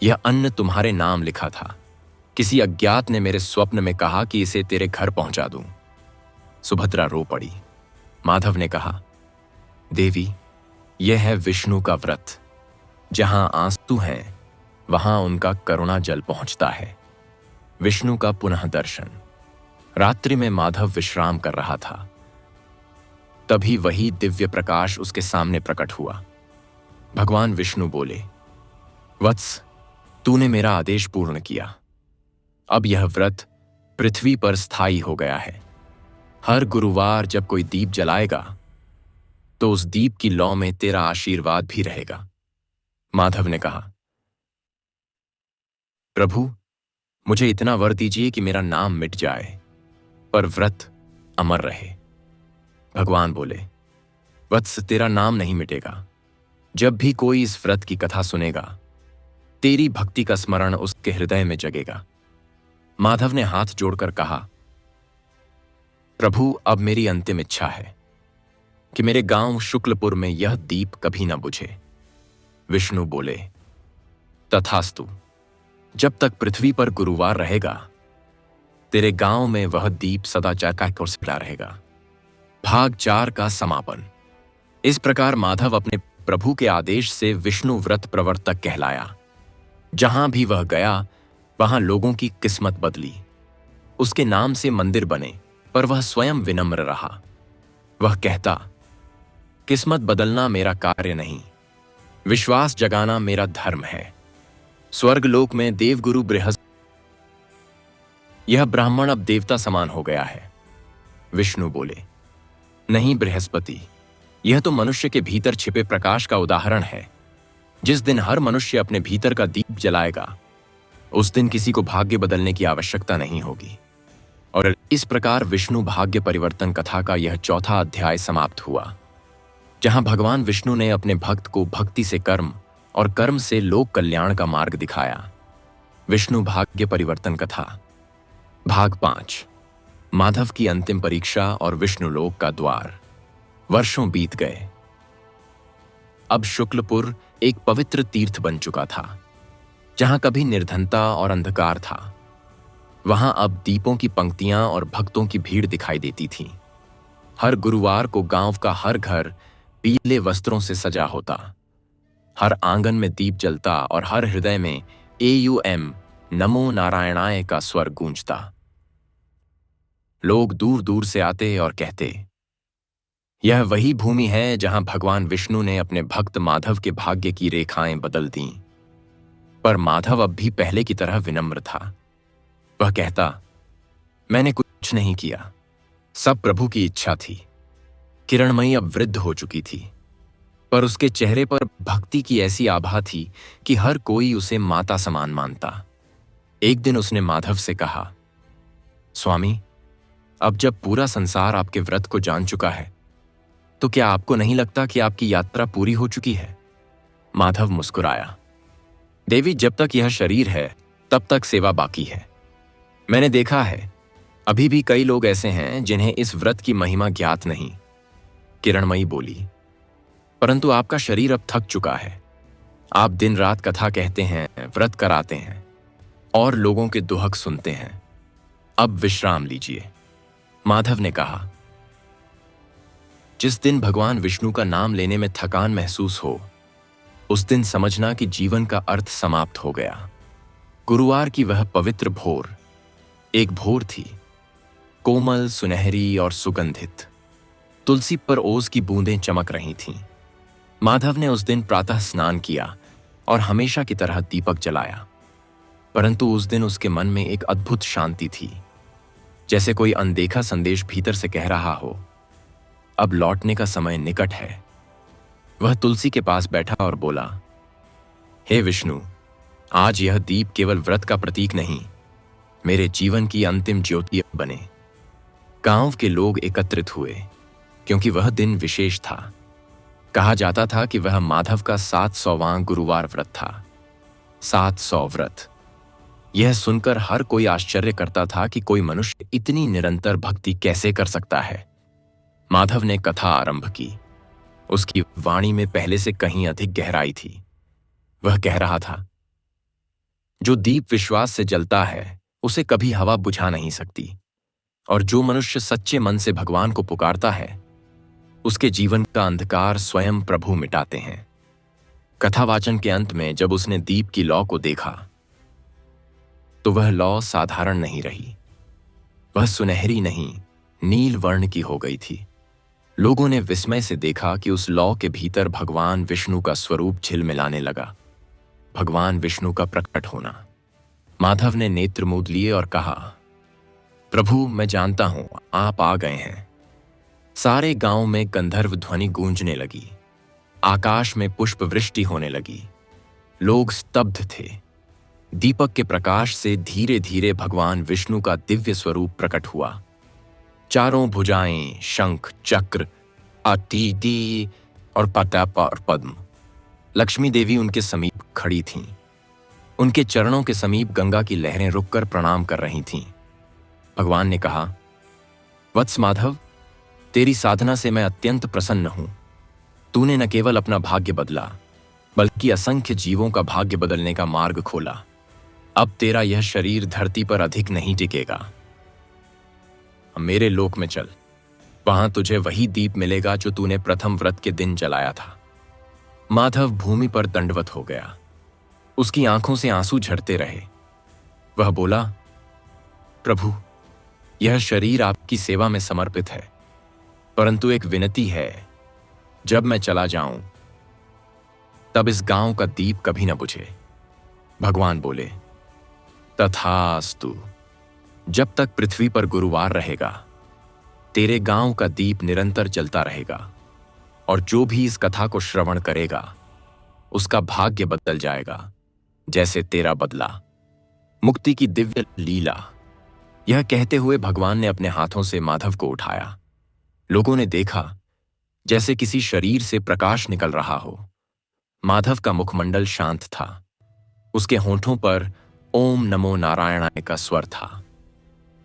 यह अन्न तुम्हारे नाम लिखा था। किसी अज्ञात ने मेरे स्वप्न में कहा कि इसे तेरे घर पहुंचा दूं। सुभद्रा रो पड़ी। माधव ने कहा, देवी, यह है विष्णु का व्रत। जहां आंसू हैं वहां उनका करुणा जल पहुंचता है। विष्णु का पुनः दर्शन। रात्रि में माधव विश्राम कर रहा था। तभी वही दिव्य प्रकाश उसके सामने प्रकट हुआ। भगवान विष्णु बोले, वत्स, तूने मेरा आदेश पूर्ण किया। अब यह व्रत पृथ्वी पर स्थायी हो गया है। हर गुरुवार जब कोई दीप जलाएगा तो उस दीप की लौ में तेरा आशीर्वाद भी रहेगा। माधव ने कहा, प्रभु, मुझे इतना वर दीजिए कि मेरा नाम मिट जाए पर व्रत अमर रहे। भगवान बोले, वत्स, तेरा नाम नहीं मिटेगा। जब भी कोई इस व्रत की कथा सुनेगा, तेरी भक्ति का स्मरण उसके हृदय में जगेगा। माधव ने हाथ जोड़कर कहा, प्रभु, अब मेरी अंतिम इच्छा है कि मेरे गांव शुक्लपुर में यह दीप कभी न बुझे। विष्णु बोले, तथास्तु। जब तक पृथ्वी पर गुरुवार रहेगा, तेरे गांव में वह दीप सदा चमकता रहेगा। भाग 4 का समापन। इस प्रकार माधव अपने प्रभु के आदेश से विष्णु व्रत प्रवर्तक कहलाया। जहां भी वह गया वहां लोगों की किस्मत बदली। उसके नाम से मंदिर बने, पर वह स्वयं विनम्र रहा। वह कहता, किस्मत बदलना मेरा कार्य नहीं, विश्वास जगाना मेरा धर्म है। स्वर्गलोक में देवगुरु बृहस्पति, यह ब्राह्मण अब देवता समान हो गया है। विष्णु बोले, नहीं बृहस्पति, यह तो मनुष्य के भीतर छिपे प्रकाश का उदाहरण है। जिस दिन हर मनुष्य अपने भीतर का दीप जलाएगा, उस दिन किसी को भाग्य बदलने की आवश्यकता नहीं होगी। और इस प्रकार विष्णु भाग्य परिवर्तन कथा का यह 4था अध्याय समाप्त हुआ, जहां भगवान विष्णु ने अपने भक्त को भक्ति से कर्म और कर्म से लोक कल्याण का मार्ग दिखाया। विष्णु भाग्य परिवर्तन कथा भाग 5। माधव की अंतिम परीक्षा और विष्णुलोक का द्वार। वर्षों बीत गए। अब शुक्लपुर एक पवित्र तीर्थ बन चुका था। जहां कभी निर्धनता और अंधकार था, वहां अब दीपों की पंक्तियां और भक्तों की भीड़ दिखाई देती थी। हर गुरुवार को गांव का हर घर पीले वस्त्रों से सजा होता। हर आंगन में दीप जलता और हर हृदय में AUM नमो नारायणाय का स्वर गूंजता। लोग दूर दूर से आते और कहते, यह वही भूमि है जहां भगवान विष्णु ने अपने भक्त माधव के भाग्य की रेखाएं बदल दीं। पर माधव अब भी पहले की तरह विनम्र था। वह कहता, मैंने कुछ नहीं किया, सब प्रभु की इच्छा थी। किरणमयी अब वृद्ध हो चुकी थी, पर उसके चेहरे पर भक्ति की ऐसी आभा थी कि हर कोई उसे माता समान मानता। एक दिन उसने माधव से कहा, स्वामी, अब जब पूरा संसार आपके व्रत को जान चुका है, तो क्या आपको नहीं लगता कि आपकी यात्रा पूरी हो चुकी है? माधव मुस्कुराया, देवी, जब तक यह शरीर है तब तक सेवा बाकी है। मैंने देखा है, अभी भी कई लोग ऐसे हैं जिन्हें इस व्रत की महिमा ज्ञात नहीं। किरणमयी बोली, परंतु आपका शरीर अब थक चुका है। आप दिन रात कथा कहते हैं, व्रत कराते हैं और लोगों के दुहक सुनते हैं। अब विश्राम लीजिए। माधव ने कहा, जिस दिन भगवान विष्णु का नाम लेने में थकान महसूस हो, उस दिन समझना कि जीवन का अर्थ समाप्त हो गया। गुरुवार की वह पवित्र भोर एक भोर थी, कोमल, सुनहरी और सुगंधित। तुलसी पर ओस की बूंदें चमक रही थीं। माधव ने उस दिन प्रातः स्नान किया और हमेशा की तरह दीपक जलाया। परंतु उस दिन उसके मन में एक अद्भुत शांति थी, जैसे कोई अनदेखा संदेश भीतर से कह रहा हो, अब लौटने का समय निकट है। वह तुलसी के पास बैठा और बोला, हे विष्णु, आज यह दीप केवल व्रत का प्रतीक नहीं, मेरे जीवन की अंतिम ज्योति बने। गांव के लोग एकत्रित हुए, क्योंकि वह दिन विशेष था। कहा जाता था कि वह माधव का 700वां गुरुवार व्रत था। 700 व्रत। यह सुनकर हर कोई आश्चर्य करता था कि कोई मनुष्य इतनी निरंतर भक्ति कैसे कर सकता है। माधव ने कथा आरंभ की। उसकी वाणी में पहले से कहीं अधिक गहराई थी। वह कह रहा था, जो दीप विश्वास से जलता है उसे कभी हवा बुझा नहीं सकती, और जो मनुष्य सच्चे मन से भगवान को पुकारता है उसके जीवन का अंधकार स्वयं प्रभु मिटाते हैं। कथावाचन के अंत में जब उसने दीप की लौ को देखा तो वह लौ साधारण नहीं रही। वह सुनहरी नहीं, नील वर्ण की हो गई थी। लोगों ने विस्मय से देखा कि उस लौ के भीतर भगवान विष्णु का स्वरूप झिलमिलाने लगा। भगवान विष्णु का प्रकट होना। माधव ने नेत्र मूंद लिए और कहा, प्रभु, मैं जानता हूं आप आ गए हैं। सारे गांव में गंधर्व ध्वनि गूंजने लगी। आकाश में पुष्प वृष्टि होने लगी। लोग स्तब्ध थे। दीपक के प्रकाश से धीरे धीरे भगवान विष्णु का दिव्य स्वरूप प्रकट हुआ। चारों भुजाएं, शंख, चक्र, अतिथि और पताप और पद्म। लक्ष्मी देवी उनके समीप खड़ी थीं। उनके चरणों के समीप गंगा की लहरें रुककर प्रणाम कर रही थीं। भगवान ने कहा, वत्स माधव, तेरी साधना से मैं अत्यंत प्रसन्न हूं। तूने न केवल अपना भाग्य बदला, बल्कि असंख्य जीवों का भाग्य बदलने का मार्ग खोला। अब तेरा यह शरीर धरती पर अधिक नहीं टिकेगा। मेरे लोक में चल, वहां तुझे वही दीप मिलेगा जो तूने प्रथम व्रत के दिन जलाया था। माधव भूमि पर दंडवत हो गया। उसकी आंखों से आंसू झरते रहे। वह बोला, प्रभु, यह शरीर आपकी सेवा में समर्पित है, परंतु एक विनती है, जब मैं चला जाऊं तब इस गांव का दीप कभी न बुझे। भगवान बोले, तथास्तु। जब तक पृथ्वी पर गुरुवार रहेगा, तेरे गांव का दीप निरंतर जलता रहेगा, और जो भी इस कथा को श्रवण करेगा उसका भाग्य बदल जाएगा, जैसे तेरा बदला। मुक्ति की दिव्य लीला। यह कहते हुए भगवान ने अपने हाथों से माधव को उठाया। लोगों ने देखा जैसे किसी शरीर से प्रकाश निकल रहा हो। माधव का मुखमंडल शांत था। उसके होठों पर ओम नमो नारायणाय का स्वर था।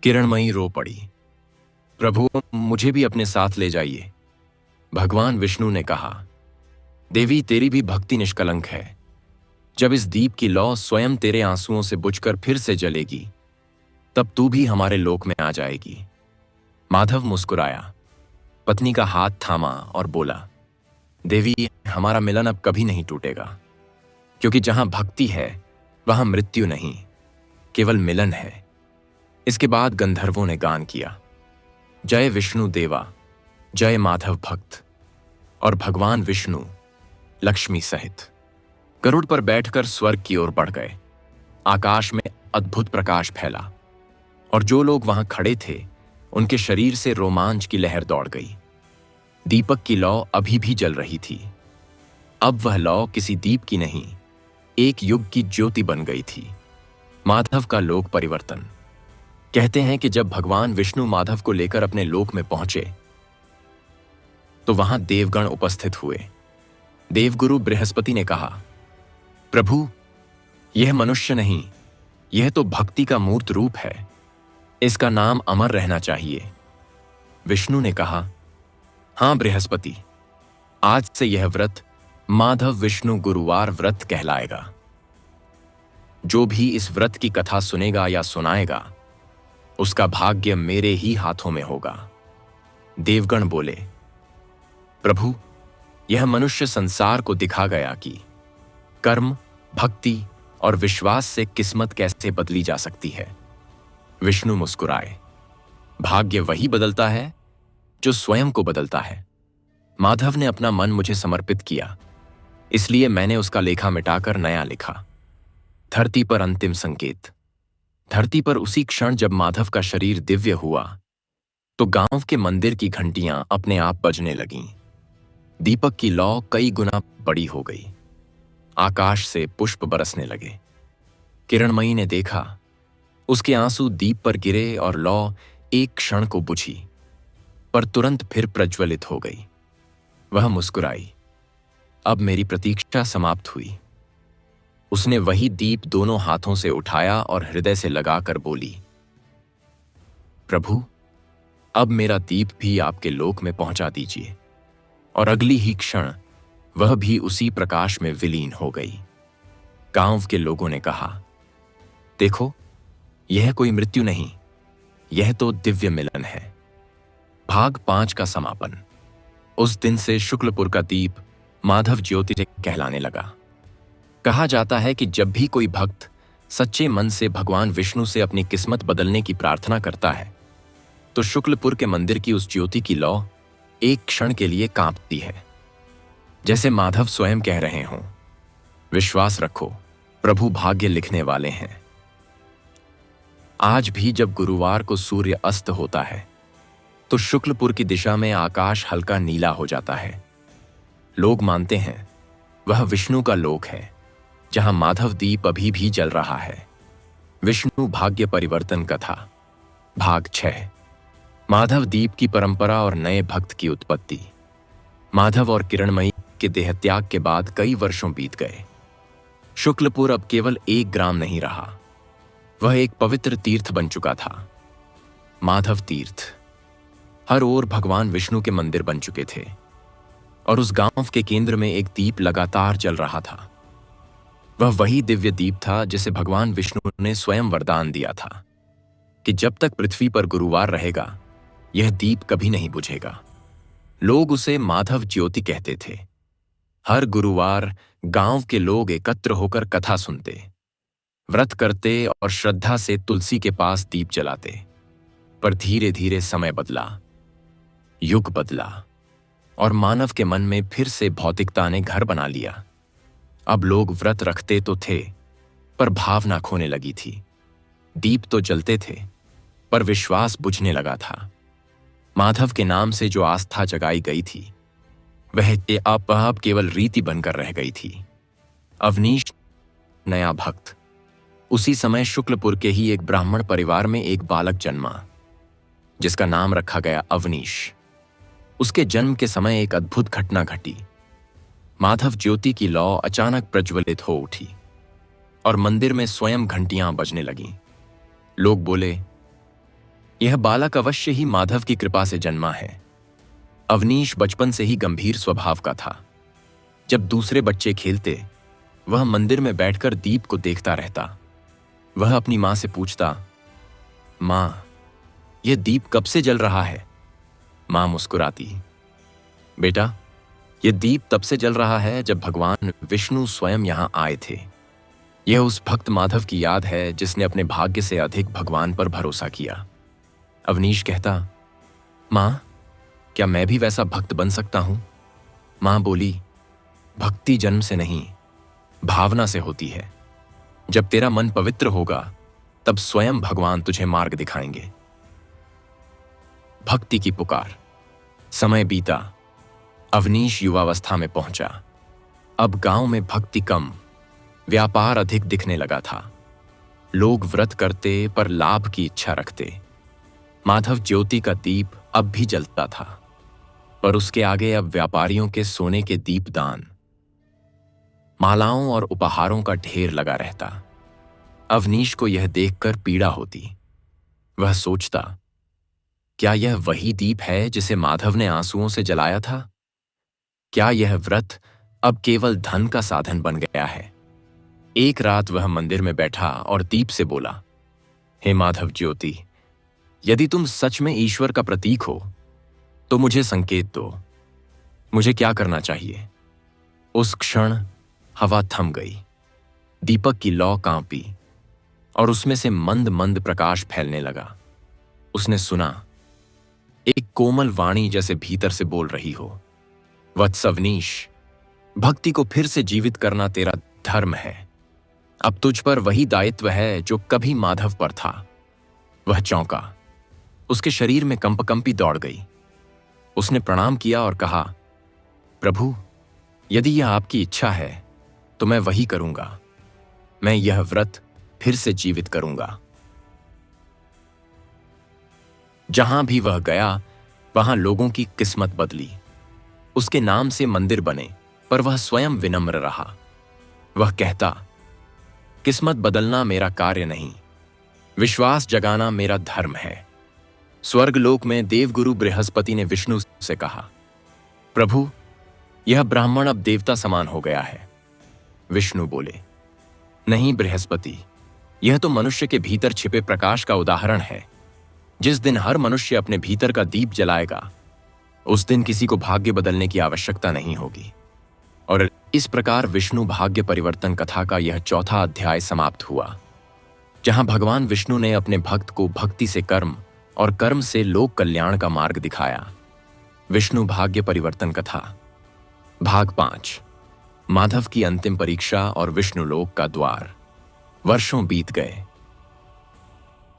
किरणमयी रो पड़ी। प्रभु, मुझे भी अपने साथ ले जाइए। भगवान विष्णु ने कहा, देवी, तेरी भी भक्ति निष्कलंक है। जब इस दीप की लौ स्वयं तेरे आंसुओं से बुझकर फिर से जलेगी, तब तू भी हमारे लोक में आ जाएगी। माधव मुस्कुराया, पत्नी का हाथ थामा और बोला, देवी, हमारा मिलन अब कभी नहीं टूटेगा। क्योंकि जहां भक्ति है वहां मृत्यु नहीं, केवल मिलन है। इसके बाद गंधर्वों ने गान किया, जय विष्णु देवा, जय माधव भक्त। और भगवान विष्णु लक्ष्मी सहित गरुड़ पर बैठकर स्वर्ग की ओर बढ़ गए। आकाश में अद्भुत प्रकाश फैला और जो लोग वहां खड़े थे उनके शरीर से रोमांच की लहर दौड़ गई। दीपक की लौ अभी भी जल रही थी। अब वह लौ किसी दीप की नहीं, एक युग की ज्योति बन गई थी। माधव का लोक परिवर्तन। कहते हैं कि जब भगवान विष्णु माधव को लेकर अपने लोक में पहुंचे तो वहां देवगण उपस्थित हुए। देवगुरु बृहस्पति ने कहा, प्रभु, यह मनुष्य नहीं, यह तो भक्ति का मूर्त रूप है। इसका नाम अमर रहना चाहिए। विष्णु ने कहा, हां बृहस्पति, आज से यह व्रत माधव विष्णु गुरुवार व्रत कहलाएगा। जो भी इस व्रत की कथा सुनेगा या सुनाएगा उसका भाग्य मेरे ही हाथों में होगा। देवगण बोले, प्रभु, यह मनुष्य संसार को दिखा गया कि कर्म, भक्ति और विश्वास से किस्मत कैसे बदली जा सकती है। विष्णु मुस्कुराए, भाग्य वही बदलता है जो स्वयं को बदलता है। माधव ने अपना मन मुझे समर्पित किया, इसलिए मैंने उसका लेखा मिटाकर नया लिखा। धरती पर अंतिम संकेत। धरती पर उसी क्षण जब माधव का शरीर दिव्य हुआ तो गांव के मंदिर की घंटियां अपने आप बजने लगीं। दीपक की लौ कई गुना बड़ी हो गई। आकाश से पुष्प बरसने लगे। किरणमयी ने देखा, उसके आंसू दीप पर गिरे और लौ एक क्षण को बुझी, पर तुरंत फिर प्रज्वलित हो गई। वह मुस्कुराई, अब मेरी प्रतीक्षा समाप्त हुई। उसने वही दीप दोनों हाथों से उठाया और हृदय से लगाकर बोली, प्रभु, अब मेरा दीप भी आपके लोक में पहुंचा दीजिए। और अगली ही क्षण वह भी उसी प्रकाश में विलीन हो गई। गांव के लोगों ने कहा, देखो, यह कोई मृत्यु नहीं, यह तो दिव्य मिलन है। भाग 5 का समापन। उस दिन से शुक्लपुर का दीप माधव ज्योति कहलाने लगा। कहा जाता है कि जब भी कोई भक्त सच्चे मन से भगवान विष्णु से अपनी किस्मत बदलने की प्रार्थना करता है तो शुक्लपुर के मंदिर की उस ज्योति की लौ एक क्षण के लिए कांपती है, जैसे माधव स्वयं कह रहे हों, विश्वास रखो, प्रभु भाग्य लिखने वाले हैं। आज भी जब गुरुवार को सूर्य अस्त होता है तो शुक्लपुर की दिशा में आकाश हल्का नीला हो जाता है। लोग मानते हैं वह विष्णु का लोक है, जहां माधव दीप अभी भी जल रहा है। विष्णु भाग्य परिवर्तन कथा भाग 6। माधव दीप की परंपरा और नए भक्त की उत्पत्ति। माधव और किरणमयी के देहत्याग के बाद कई वर्षों बीत गए। शुक्लपुर अब केवल एक ग्राम नहीं रहा, वह एक पवित्र तीर्थ बन चुका था। माधव तीर्थ। हर ओर भगवान विष्णु के मंदिर बन चुके थे और उस गांव के केंद्र में एक दीप लगातार जल रहा था। वह वही दिव्य दीप था जिसे भगवान विष्णु ने स्वयं वरदान दिया था कि जब तक पृथ्वी पर गुरुवार रहेगा यह दीप कभी नहीं बुझेगा। लोग उसे माधव ज्योति कहते थे। हर गुरुवार गांव के लोग एकत्र होकर कथा सुनते, व्रत करते और श्रद्धा से तुलसी के पास दीप जलाते। पर धीरे धीरे समय बदला, युग बदला और मानव के मन में फिर से भौतिकता ने घर बना लिया। अब लोग व्रत रखते तो थे पर भावना खोने लगी थी। दीप तो जलते थे पर विश्वास बुझने लगा था। माधव के नाम से जो आस्था जगाई गई थी वह अब केवल रीति बनकर रह गई थी। अवनीश नया भक्त। उसी समय शुक्लपुर के ही एक ब्राह्मण परिवार में एक बालक जन्मा जिसका नाम रखा गया अवनीश। उसके जन्म के समय एक अद्भुत घटना घटी। माधव ज्योति की लौ अचानक प्रज्वलित हो उठी और मंदिर में स्वयं घंटियां बजने लगीं। लोग बोले, यह बालक अवश्य ही माधव की कृपा से जन्मा है। अवनीश बचपन से ही गंभीर स्वभाव का था। जब दूसरे बच्चे खेलते वह मंदिर में बैठकर दीप को देखता रहता। वह अपनी मां से पूछता, मां, यह दीप कब से जल रहा है? मां मुस्कुराती, बेटा, ये दीप तब से जल रहा है जब भगवान विष्णु स्वयं यहाँ आए थे। यह उस भक्त माधव की याद है जिसने अपने भाग्य से अधिक भगवान पर भरोसा किया। अवनीश कहता, माँ, क्या मैं भी वैसा भक्त बन सकता हूं? मां बोली, भक्ति जन्म से नहीं, भावना से होती है। जब तेरा मन पवित्र होगा तब स्वयं भगवान तुझे मार्ग दिखाएंगे। भक्ति की पुकार। समय बीता। अवनीश युवावस्था में पहुंचा। अब गांव में भक्ति कम, व्यापार अधिक दिखने लगा था। लोग व्रत करते पर लाभ की इच्छा रखते। माधव ज्योति का दीप अब भी जलता था, पर उसके आगे अब व्यापारियों के सोने के दीपदान, मालाओं और उपहारों का ढेर लगा रहता। अवनीश को यह देखकर पीड़ा होती। वह सोचता, क्या यह वही दीप है जिसे माधव ने आंसुओं से जलाया था? क्या यह व्रत अब केवल धन का साधन बन गया है? एक रात वह मंदिर में बैठा और दीप से बोला, हे माधव ज्योति, यदि तुम सच में ईश्वर का प्रतीक हो तो मुझे संकेत दो। मुझे क्या करना चाहिए? उस क्षण हवा थम गई। दीपक की लौ कांपी और उसमें से मंद मंद प्रकाश फैलने लगा। उसने सुना, एक कोमल वाणी जैसे भीतर से बोल रही हो, वत्स अवनीश, भक्ति को फिर से जीवित करना तेरा धर्म है। अब तुझ पर वही दायित्व है जो कभी माधव पर था। वह चौंका। उसके शरीर में कंपकंपी दौड़ गई। उसने प्रणाम किया और कहा, प्रभु, यदि यह आपकी इच्छा है तो मैं वही करूंगा। मैं यह व्रत फिर से जीवित करूंगा। जहां भी वह गया वहां लोगों की किस्मत बदली। उसके नाम से मंदिर बने, पर वह स्वयं विनम्र रहा। वह कहता, किस्मत बदलना मेरा कार्य नहीं, विश्वास जगाना मेरा धर्म है। स्वर्गलोक में देवगुरु बृहस्पति ने विष्णु से कहा, प्रभु, यह ब्राह्मण अब देवता समान हो गया है। विष्णु बोले, नहीं बृहस्पति, यह तो मनुष्य के भीतर छिपे प्रकाश का उदाहरण है। जिस दिन हर मनुष्य अपने भीतर का दीप जलाएगा, उस दिन किसी को भाग्य बदलने की आवश्यकता नहीं होगी। और इस प्रकार विष्णु भाग्य परिवर्तन कथा का यह चौथा अध्याय समाप्त हुआ, जहां भगवान विष्णु ने अपने भक्त को भक्ति से कर्म और कर्म से लोक कल्याण का मार्ग दिखाया। विष्णु भाग्य परिवर्तन कथा भाग 5। माधव की अंतिम परीक्षा और विष्णुलोक का द्वार। वर्षों बीत गए।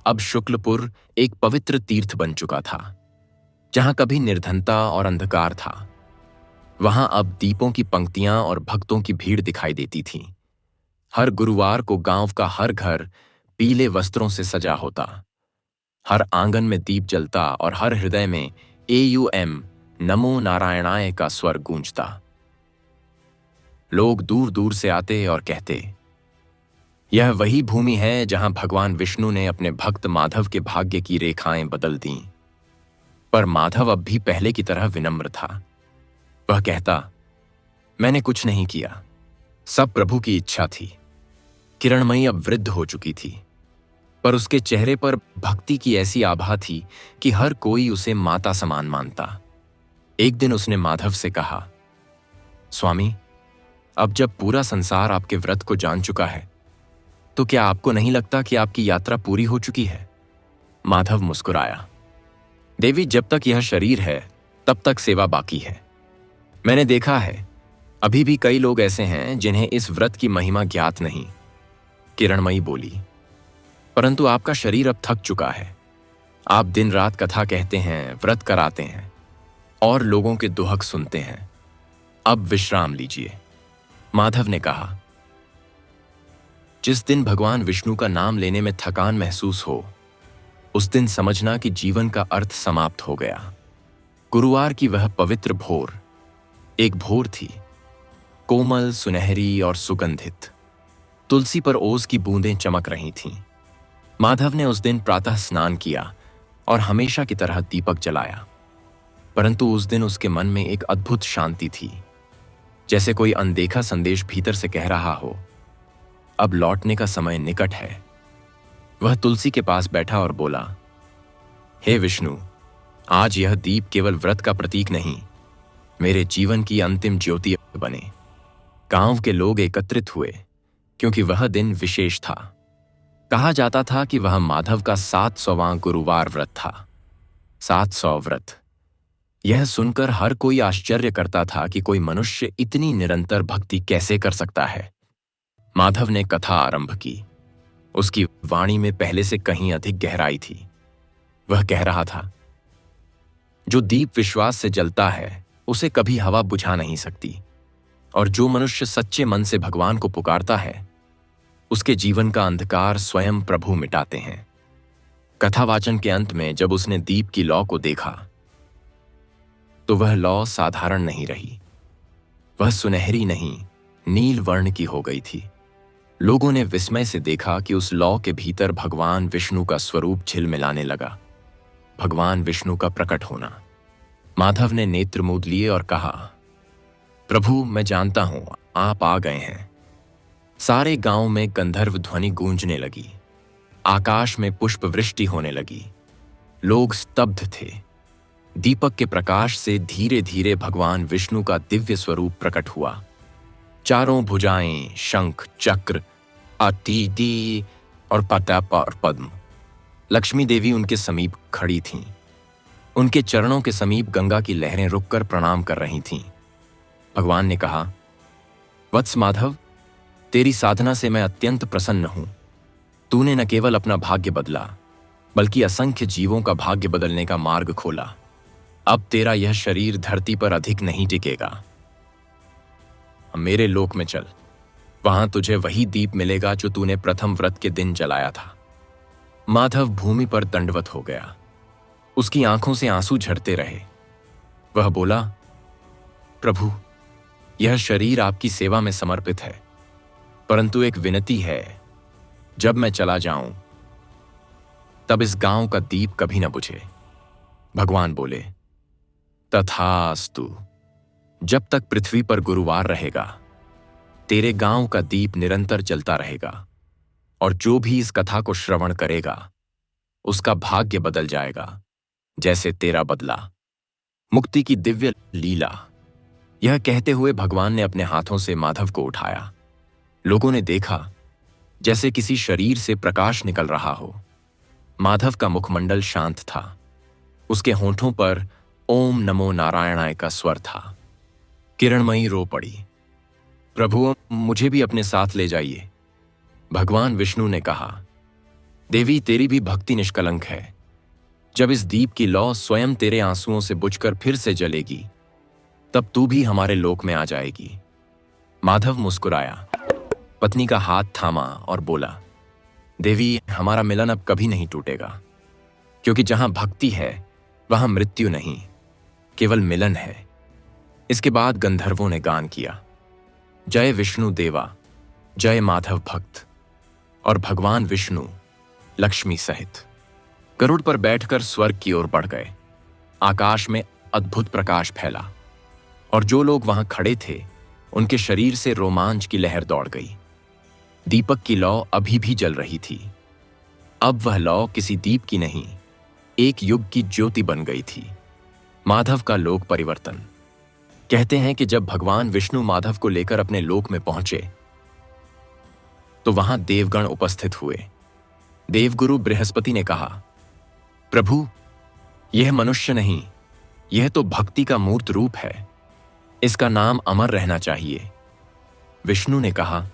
अब शुक्लपुर एक पवित्र तीर्थ बन चुका था। जहां कभी निर्धनता और अंधकार था, वहां अब दीपों की पंक्तियां और भक्तों की भीड़ दिखाई देती थी। हर गुरुवार को गांव का हर घर पीले वस्त्रों से सजा होता। हर आंगन में दीप जलता और हर हृदय में AUM नमो नारायणाय का स्वर गूंजता। लोग दूर दूर से आते और कहते, यह वही भूमि है जहां भगवान विष्णु ने अपने भक्त माधव के भाग्य की रेखाएं बदल दीं। पर माधव अब भी पहले की तरह विनम्र था। वह कहता, मैंने कुछ नहीं किया, सब प्रभु की इच्छा थी। किरणमयी अब वृद्ध हो चुकी थी, पर उसके चेहरे पर भक्ति की ऐसी आभा थी कि हर कोई उसे माता समान मानता। एक दिन उसने माधव से कहा, स्वामी, अब जब पूरा संसार आपके व्रत को जान चुका है, तो क्या आपको नहीं लगता कि आपकी यात्रा पूरी हो चुकी है? माधव मुस्कुराया, देवी, जब तक यह शरीर है तब तक सेवा बाकी है। मैंने देखा है, अभी भी कई लोग ऐसे हैं जिन्हें इस व्रत की महिमा ज्ञात नहीं। किरणमयी बोली, परंतु आपका शरीर अब थक चुका है। आप दिन रात कथा कहते हैं, व्रत कराते हैं और लोगों के दुहक सुनते हैं। अब विश्राम लीजिए। माधव ने कहा, जिस दिन भगवान विष्णु का नाम लेने में थकान महसूस हो, उस दिन समझना कि जीवन का अर्थ समाप्त हो गया। गुरुवार की वह पवित्र भोर एक भोर थी, कोमल, सुनहरी और सुगंधित। तुलसी पर ओस की बूंदें चमक रही थीं। माधव ने उस दिन प्रातः स्नान किया और हमेशा की तरह दीपक जलाया, परंतु उस दिन उसके मन में एक अद्भुत शांति थी, जैसे कोई अनदेखा संदेश भीतर से कह रहा हो, अब लौटने का समय निकट है। वह तुलसी के पास बैठा और बोला, हे विष्णु, आज यह दीप केवल व्रत का प्रतीक नहीं, मेरे जीवन की अंतिम ज्योति बने। गांव के लोग एकत्रित हुए क्योंकि वह दिन विशेष था। कहा जाता था कि वह माधव का 700वां गुरुवार व्रत था। 700 व्रत। यह सुनकर हर कोई आश्चर्य करता था कि कोई मनुष्य इतनी निरंतर भक्ति कैसे कर सकता है। माधव ने कथा आरंभ की। उसकी वाणी में पहले से कहीं अधिक गहराई थी। वह कह रहा था, जो दीप विश्वास से जलता है उसे कभी हवा बुझा नहीं सकती, और जो मनुष्य सच्चे मन से भगवान को पुकारता है उसके जीवन का अंधकार स्वयं प्रभु मिटाते हैं। कथावाचन के अंत में जब उसने दीप की लौ को देखा तो वह लौ साधारण नहीं रही। वह सुनहरी नहीं, नील वर्ण की हो गई थी। लोगों ने विस्मय से देखा कि उस लौ के भीतर भगवान विष्णु का स्वरूप झिलमिलाने लगा। भगवान विष्णु का प्रकट होना। माधव ने नेत्र मूंद लिए और कहा, प्रभु, मैं जानता हूं आप आ गए हैं। सारे गांव में गंधर्व ध्वनि गूंजने लगी। आकाश में पुष्प वृष्टि होने लगी। लोग स्तब्ध थे। दीपक के प्रकाश से धीरे धीरे भगवान विष्णु का दिव्य स्वरूप प्रकट हुआ। चारों भुजाएं, शंख, चक्र, अतिथि और पताप और पद्म। लक्ष्मी देवी उनके समीप खड़ी थीं। उनके चरणों के समीप गंगा की लहरें रुककर प्रणाम कर रही थीं। भगवान ने कहा, वत्स माधव, तेरी साधना से मैं अत्यंत प्रसन्न हूं। तूने न केवल अपना भाग्य बदला बल्कि असंख्य जीवों का भाग्य बदलने का मार्ग खोला। अब तेरा यह शरीर धरती पर अधिक नहीं टिकेगा। मेरे लोक में चल। वहां तुझे वही दीप मिलेगा जो तूने प्रथम व्रत के दिन जलाया था। माधव भूमि पर दंडवत हो गया। उसकी आंखों से आंसू झरते रहे। वह बोला, प्रभु, यह शरीर आपकी सेवा में समर्पित है, परंतु एक विनती है, जब मैं चला जाऊं तब इस गांव का दीप कभी न बुझे। भगवान बोले, तथास्तु। जब तक पृथ्वी पर गुरुवार रहेगा तेरे गांव का दीप निरंतर जलता रहेगा, और जो भी इस कथा को श्रवण करेगा उसका भाग्य बदल जाएगा, जैसे तेरा बदला। मुक्ति की दिव्य लीला। यह कहते हुए भगवान ने अपने हाथों से माधव को उठाया। लोगों ने देखा जैसे किसी शरीर से प्रकाश निकल रहा हो। माधव का मुखमंडल शांत था। उसके होठों पर ओम नमो नारायणाय का स्वर था। किरणमयी रो पड़ी, प्रभु, मुझे भी अपने साथ ले जाइए। भगवान विष्णु ने कहा, देवी, तेरी भी भक्ति निष्कलंक है। जब इस दीप की लौ स्वयं तेरे आंसुओं से बुझकर फिर से जलेगी तब तू भी हमारे लोक में आ जाएगी। माधव मुस्कुराया, पत्नी का हाथ थामा और बोला, देवी, हमारा मिलन अब कभी नहीं टूटेगा, क्योंकि जहां भक्ति है वहां मृत्यु नहीं, केवल मिलन है। इसके बाद गंधर्वों ने गान किया, जय विष्णु देवा, जय माधव भक्त। और भगवान विष्णु लक्ष्मी सहित गरुड़ पर बैठकर स्वर्ग की ओर बढ़ गए। आकाश में अद्भुत प्रकाश फैला, और जो लोग वहां खड़े थे उनके शरीर से रोमांच की लहर दौड़ गई। दीपक की लौ अभी भी जल रही थी। अब वह लौ किसी दीप की नहीं, एक युग की ज्योति बन गई थी। माधव का लोक परिवर्तन। कहते हैं कि जब भगवान विष्णु माधव को लेकर अपने लोक में पहुंचे तो वहां देवगण उपस्थित हुए। देवगुरु बृहस्पति ने कहा, प्रभु, यह मनुष्य नहीं, यह तो भक्ति का मूर्त रूप है। इसका नाम अमर रहना चाहिए। विष्णु ने कहा,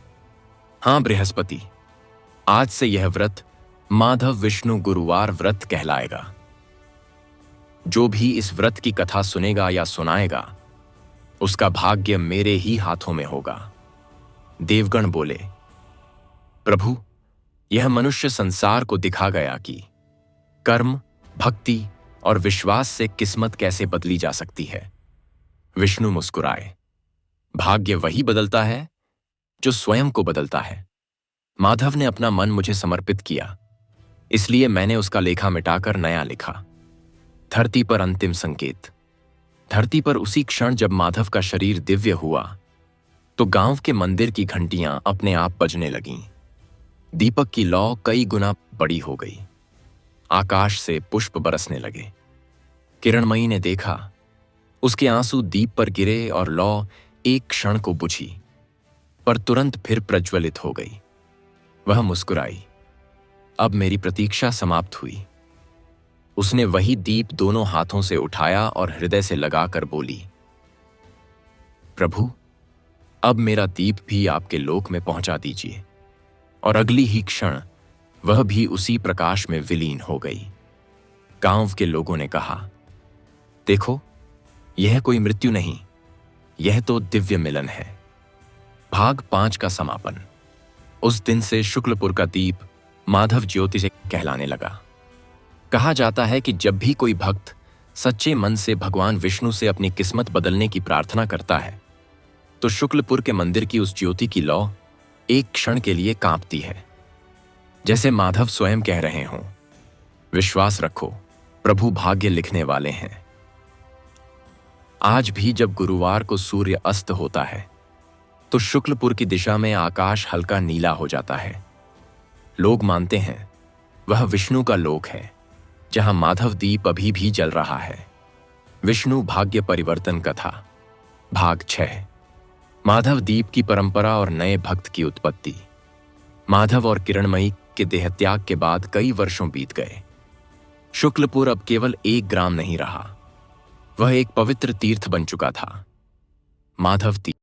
हां बृहस्पति, आज से यह व्रत माधव विष्णु गुरुवार व्रत कहलाएगा। जो भी इस व्रत की कथा सुनेगा या सुनाएगा उसका भाग्य मेरे ही हाथों में होगा। देवगण बोले, प्रभु, यह मनुष्य संसार को दिखा गया कि कर्म, भक्ति और विश्वास से किस्मत कैसे बदली जा सकती है। विष्णु मुस्कुराए, भाग्य वही बदलता है जो स्वयं को बदलता है। माधव ने अपना मन मुझे समर्पित किया, इसलिए मैंने उसका लेखा मिटाकर नया लिखा। धरती पर अंतिम संकेत। धरती पर उसी क्षण जब माधव का शरीर दिव्य हुआ तो गांव के मंदिर की घंटियां अपने आप बजने लगीं। दीपक की लौ कई गुना बड़ी हो गई। आकाश से पुष्प बरसने लगे। किरणमयी ने देखा, उसके आंसू दीप पर गिरे और लौ एक क्षण को बुझी, पर तुरंत फिर प्रज्वलित हो गई। वह मुस्कुराई। अब मेरी प्रतीक्षा समाप्त हुई। उसने वही दीप दोनों हाथों से उठाया और हृदय से लगाकर बोली, प्रभु, अब मेरा दीप भी आपके लोक में पहुंचा दीजिए। और अगली ही क्षण वह भी उसी प्रकाश में विलीन हो गई। गांव के लोगों ने कहा, देखो, यह कोई मृत्यु नहीं, यह तो दिव्य मिलन है। भाग 5 का समापन। उस दिन से शुक्लपुर का दीप माधव ज्योति से कहलाने लगा। कहा जाता है कि जब भी कोई भक्त सच्चे मन से भगवान विष्णु से अपनी किस्मत बदलने की प्रार्थना करता है, तो शुक्लपुर के मंदिर की उस ज्योति की लौ एक क्षण के लिए कांपती है, जैसे माधव स्वयं कह रहे हों, विश्वास रखो, प्रभु भाग्य लिखने वाले हैं। आज भी जब गुरुवार को सूर्य अस्त होता है, तो शुक्लपुर की दिशा में आकाश हल्का नीला हो जाता है। लोग मानते हैं वह विष्णु का लोक है, जहां माधव दीप अभी भी जल रहा है। विष्णु भाग्य परिवर्तन कथा, भाग 6। माधव दीप की परंपरा और नए भक्त की उत्पत्ति। माधव और किरणमयी के देहत्याग के बाद कई वर्षों बीत गए। शुक्लपुर अब केवल एक ग्राम नहीं रहा, वह एक पवित्र तीर्थ बन चुका था। माधव तीर्थ।